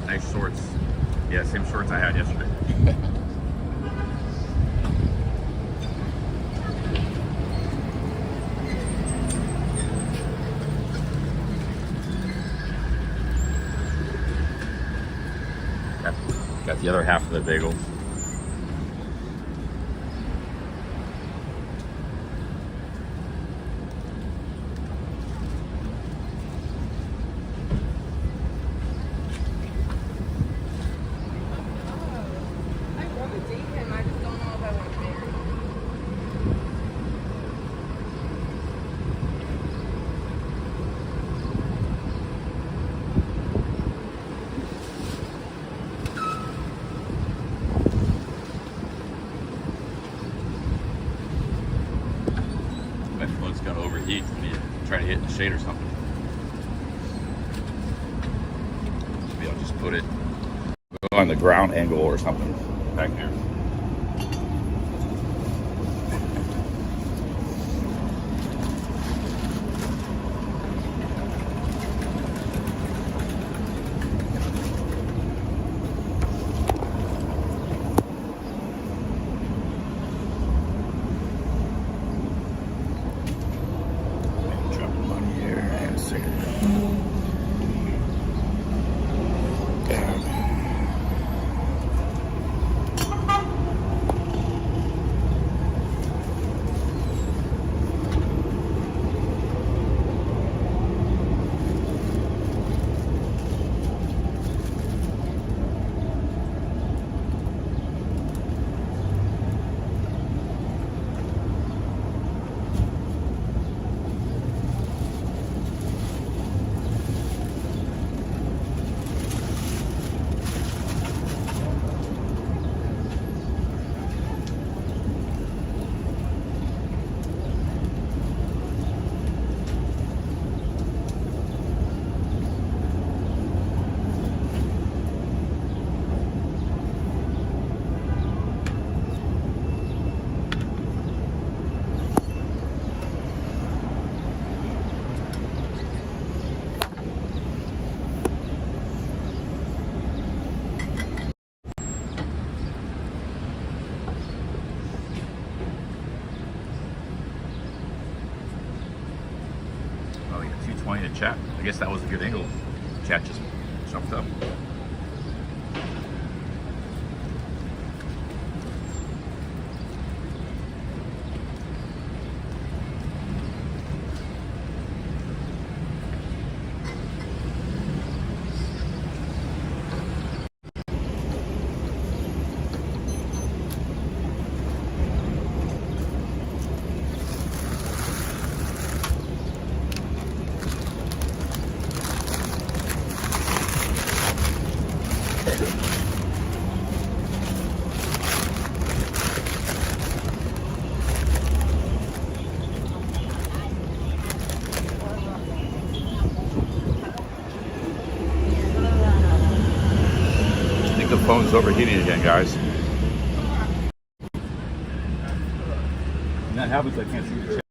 Nice shorts. Yeah, same shorts I had yesterday. Got the other half of the bagel. heat when you try to hit the shade or something. Maybe I'll just put it on the ground angle or something back here. Drop the money here and a cigarette. Oh, we got 220 to chat. I guess that was a good angle. Chat just jumped up. I think the phone's overheating again, guys. When that happens, I can't see the chat.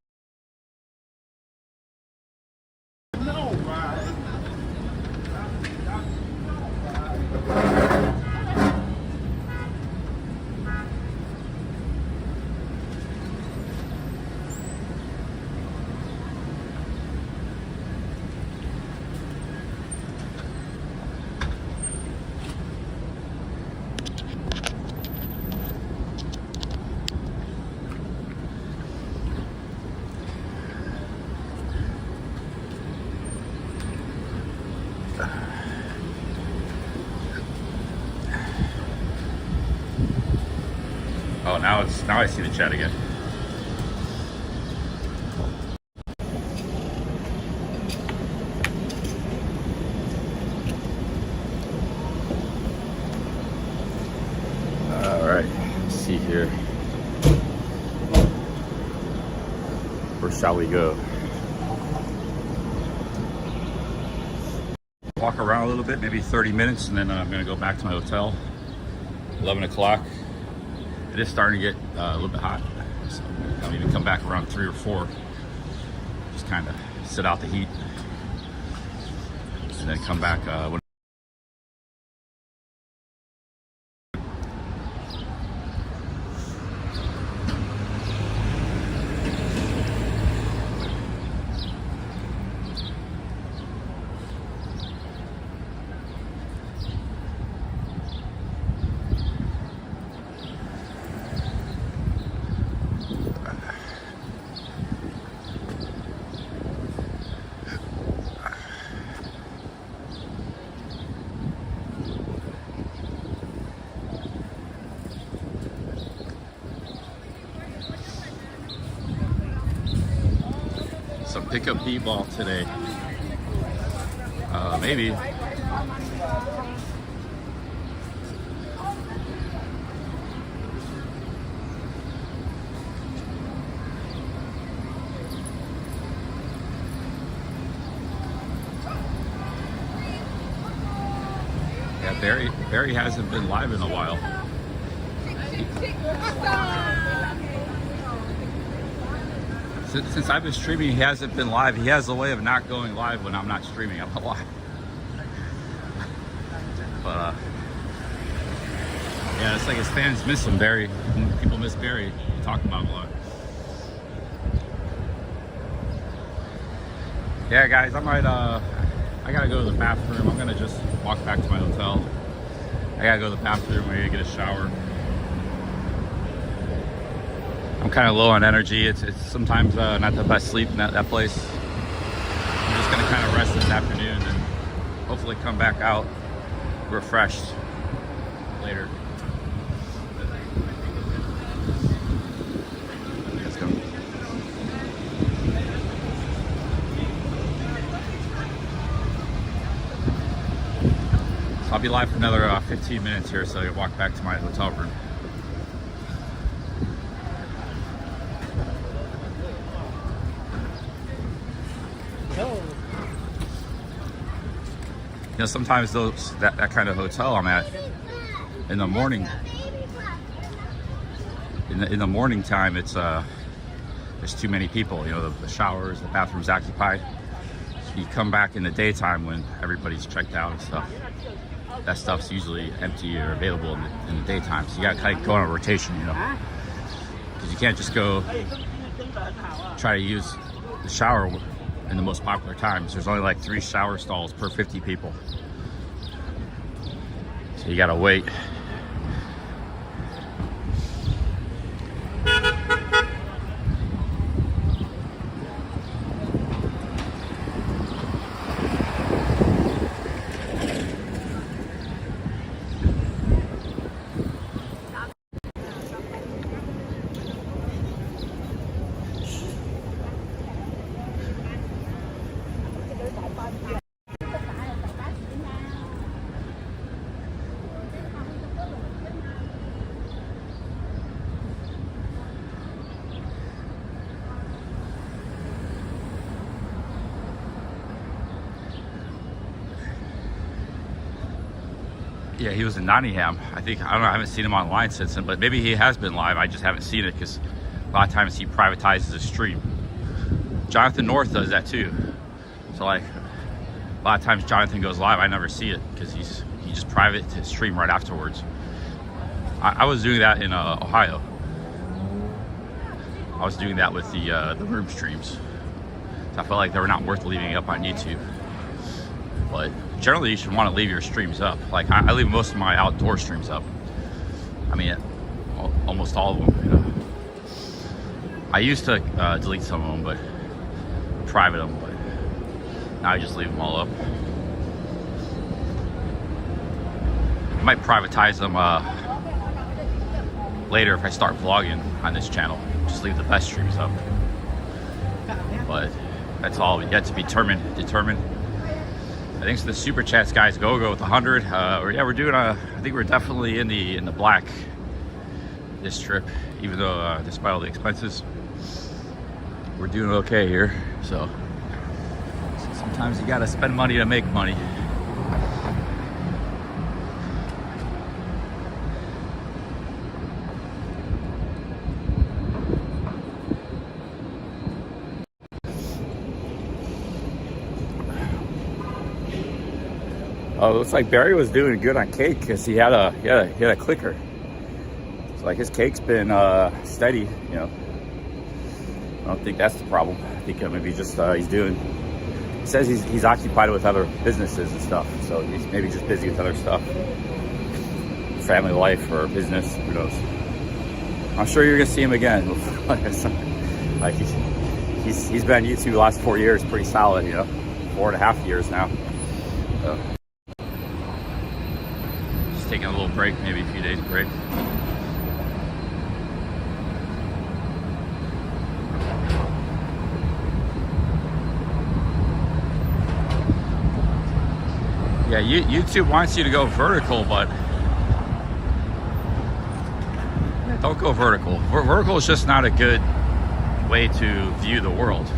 Oh, now I see the chat again. All right, let's see here. Where shall we go? Walk around a little bit, maybe 30 minutes, and then I'm gonna go back to my hotel. 11 o'clock. It is starting to get a little bit hot, so I'll even come back around 3 or 4. Just kind of sit out the heat, and then come back when. Some pickup b-ball today. Maybe. Yeah, Barry hasn't been live in a while. Since I've been streaming, he hasn't been live. He has a way of not going live when I'm not streaming. I'm alive. But yeah, it's like his fans miss him. Barry, people miss Barry. We talk about him a lot. Yeah, guys, I gotta go to the bathroom. I'm gonna just walk back to my hotel. I gotta go to the bathroom. I gotta get a shower. I'm kind of low on energy. It's sometimes not the best sleep in that place. I'm just gonna kind of rest this afternoon and hopefully come back out refreshed later. Let's go. So I'll be live for another 15 minutes here, so I can walk back to my hotel room. You know, sometimes that kind of hotel I'm at in the morning. In the morning time, it's there's too many people. You know, the showers, the bathrooms occupied. So you come back in the daytime when everybody's checked out and stuff. That stuff's usually empty or available in the daytime. So you gotta kind of go on a rotation, you know, because you can't just go try to use the shower in the most popular times. There's only like 3 shower stalls per 50 people. So you gotta wait. Yeah, he was in Nottingham. I don't know, I haven't seen him online since then, but maybe he has been live. I just haven't seen it because a lot of times he privatizes his stream. Jonathan North does that too. So like a lot of times Jonathan goes live, I never see it because he just private his stream right afterwards. I was doing that in Ohio. I was doing that with the room streams. So I felt like they were not worth leaving up on YouTube. But generally you should want to leave your streams up. Like I leave most of my outdoor streams up. I mean, almost all of them, you know. I used to delete some of them, but private them, but now I just leave them all up. I might privatize them later if I start vlogging on this channel. Just leave the best streams up. But that's all yet to be determined. Thanks to the super chats, guys. Go with 100. Yeah, we're doing I think we're definitely in the black this trip, even though despite all the expenses, we're doing okay here. So sometimes you gotta spend money to make money. Oh, it looks like Barry was doing good on cake because he had a clicker. So like his cake's been steady, you know. I don't think that's the problem. I think maybe just he says he's occupied with other businesses and stuff. So he's maybe just busy with other stuff, family life or business. Who knows? I'm sure you're gonna see him again. Like he's been on YouTube the last 4 years, pretty solid, you know, 4.5 years now. So. Taking a little break, maybe a few days break. Yeah, YouTube wants you to go vertical, but don't go vertical. Vertical is just not a good way to view the world.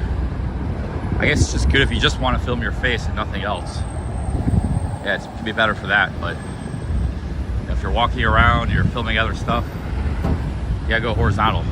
I guess it's just good if you just want to film your face and nothing else. Yeah, it can be better for that, but if you're walking around, you're filming other stuff, you gotta go horizontal.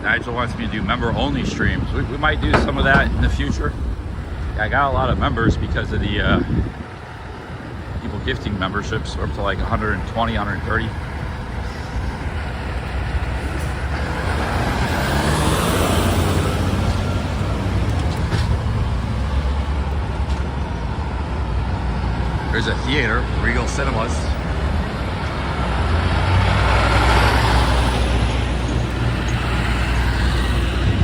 Nigel wants me to do member-only streams. We might do some of that in the future. I got a lot of members because of the people gifting memberships. We're up to like 120, 130. There's a theater, Regal Cinemas.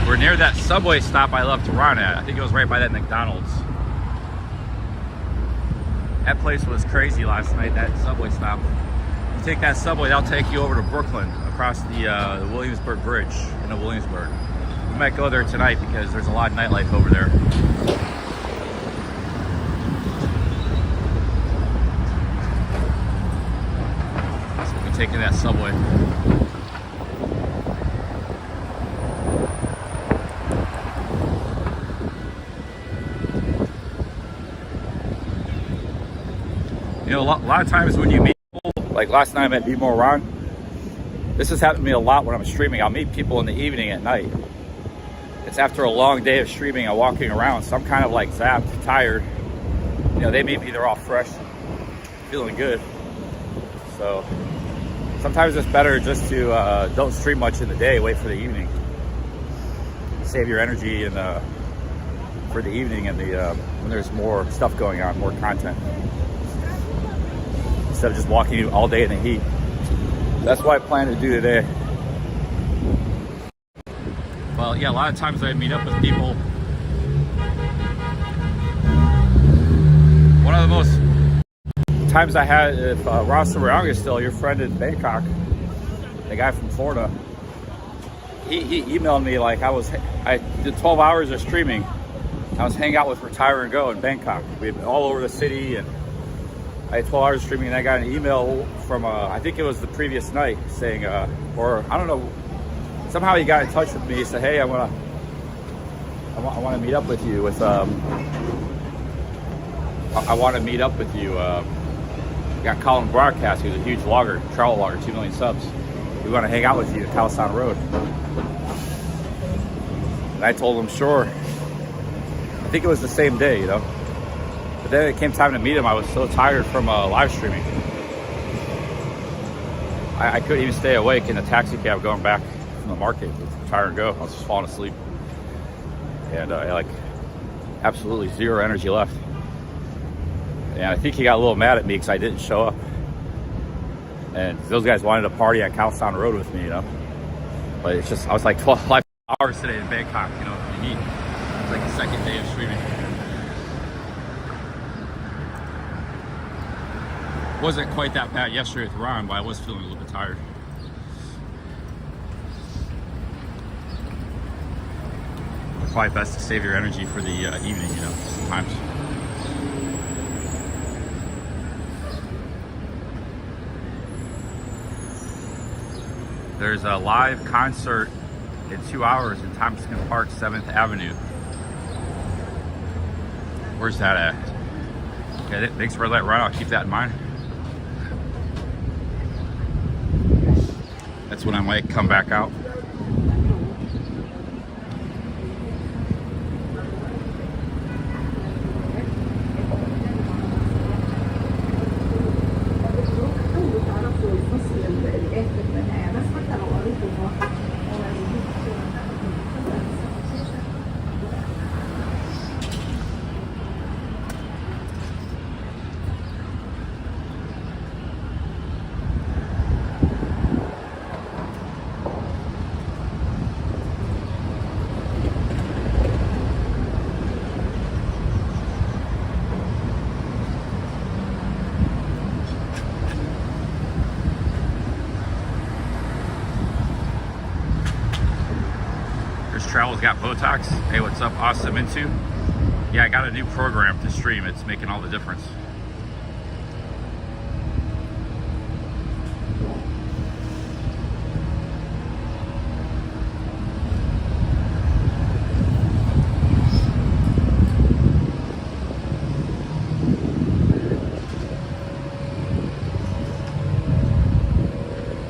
We're near that subway stop I love to run at. I think it was right by that McDonald's. That place was crazy last night, that subway stop. You take that subway, they'll take you over to Brooklyn, across the Williamsburg Bridge into Williamsburg. We might go there tonight because there's a lot of nightlife over there. So we'll be taking that subway. You know, a lot of times when you meet people, like last night I met Be More Ron. This has happened to me a lot when I'm streaming. I'll meet people in the evening at night. It's after a long day of streaming and walking around, so I'm kind of like zapped, tired. You know, they meet me, they're all fresh, feeling good. So sometimes it's better just to don't stream much in the day, wait for the evening. Save your energy and for the evening and when there's more stuff going on, more content. Instead of just walking all day in the heat. That's what I plan to do today. Well, yeah, a lot of times I meet up with people. One of the most times I had, if Ross Sarang is still your friend in Bangkok, the guy from Florida, he emailed me like I did 12 hours of streaming. I was hanging out with Retire and Go in Bangkok. We've been all over the city, and I had 12 hours of streaming, and I got an email from, I think it was the previous night, saying, or I don't know, somehow he got in touch with me. He said, hey, I want to meet up with you with, I want to meet up with you. We got Colin Broadcast, who's a huge vlogger, travel vlogger, 2 million subs. We want to hang out with you at Chinatown Road. And I told him, sure. I think it was the same day, you know. But then it came time to meet him. I was so tired from live streaming. I couldn't even stay awake in a taxi cab going back from the market with Retire and Go. I was just falling asleep. And I had like absolutely zero energy left. And I think he got a little mad at me because I didn't show up. And those guys wanted to party on Chinatown Road with me, you know. But it's just, I was like 12 hours today in Bangkok, you know, in the heat. It's like the second day of streaming. Wasn't quite that bad yesterday with Ron, but I was feeling a little bit tired. Probably best to save your energy for the evening, you know, sometimes. There's a live concert in 2 hours in Tompkins Park, 7th Avenue. Where's that at? Okay, thanks for letting Ron. I'll keep that in mind. That's when I might come back out. Travel's got Botox. Hey, what's up? Awesome Into. Yeah, I got a new program to stream. It's making all the difference.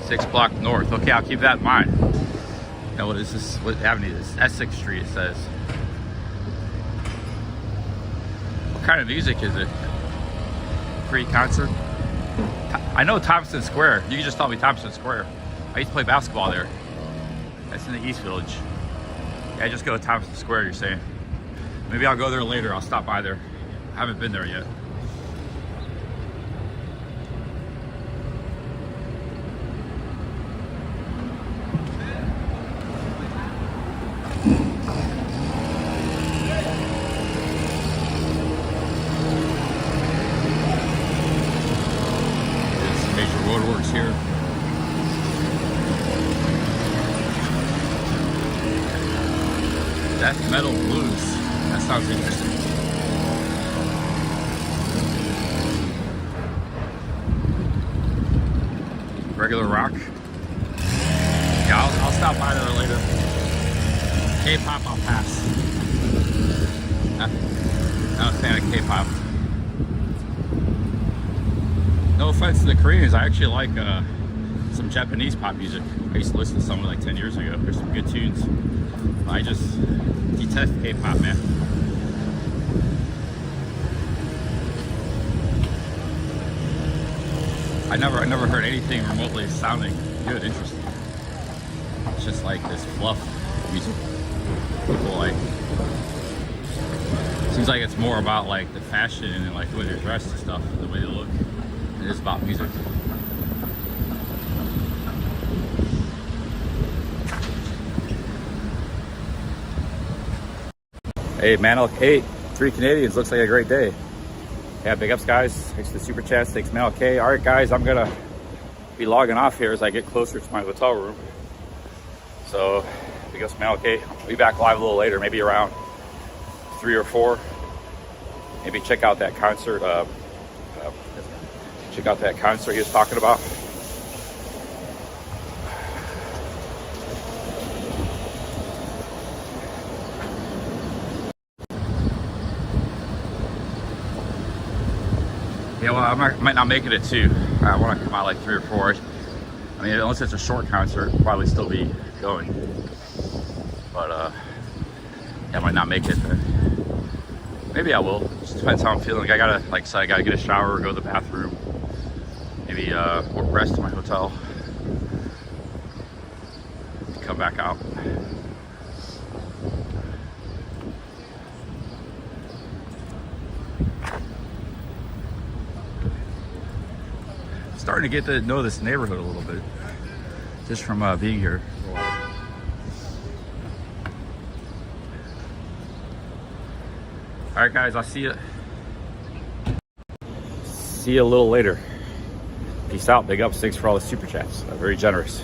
Six block north. Okay, I'll keep that in mind. Now, what is this? What avenue is this? Essex Street, it says. What kind of music is it? Free concert? I know Thompson Square. You can just tell me Thompson Square. I used to play basketball there. That's in the East Village. Yeah, I just go to Thompson Square, you're saying. Maybe I'll go there later. I'll stop by there. I haven't been there yet. Roadworks here. Death Metal Blues. That sounds interesting. Regular rock. Yeah, I'll stop by there later. K-pop, I'll pass. Not a fan of K-pop. No offense to the Koreans, I actually like some Japanese pop music. I used to listen to some like 10 years ago. There's some good tunes. I just detest K-pop, man. I never heard anything remotely sounding good, interesting. It's just like this fluff music. People like. Seems like it's more about like the fashion and like the way they're dressed and stuff, the way they look. It is about music. Hey, man, hey, 3 Canadians, looks like a great day. Yeah, big ups, guys. Thanks to the super chats. Thanks, man. Okay, all right, guys, I'm gonna be logging off here as I get closer to my hotel room. So, big ups, man. Okay, I'll be back live a little later, maybe around 3 or 4. Maybe check out that concert. Check out that concert he was talking about. Yeah, well, I might not make it at 2. I want to come out like 3 or 4. I mean, unless it's a short concert, I'll probably still be going. But yeah, I might not make it. But maybe I will. Just depends how I'm feeling. I gotta, like I said, I gotta get a shower, go to the bathroom. Maybe rest in my hotel. Come back out. Starting to get to know this neighborhood a little bit, just from being here. All right, guys, I'll see you. See you a little later. Peace out. Big ups. Thanks for all the super chats. Very generous.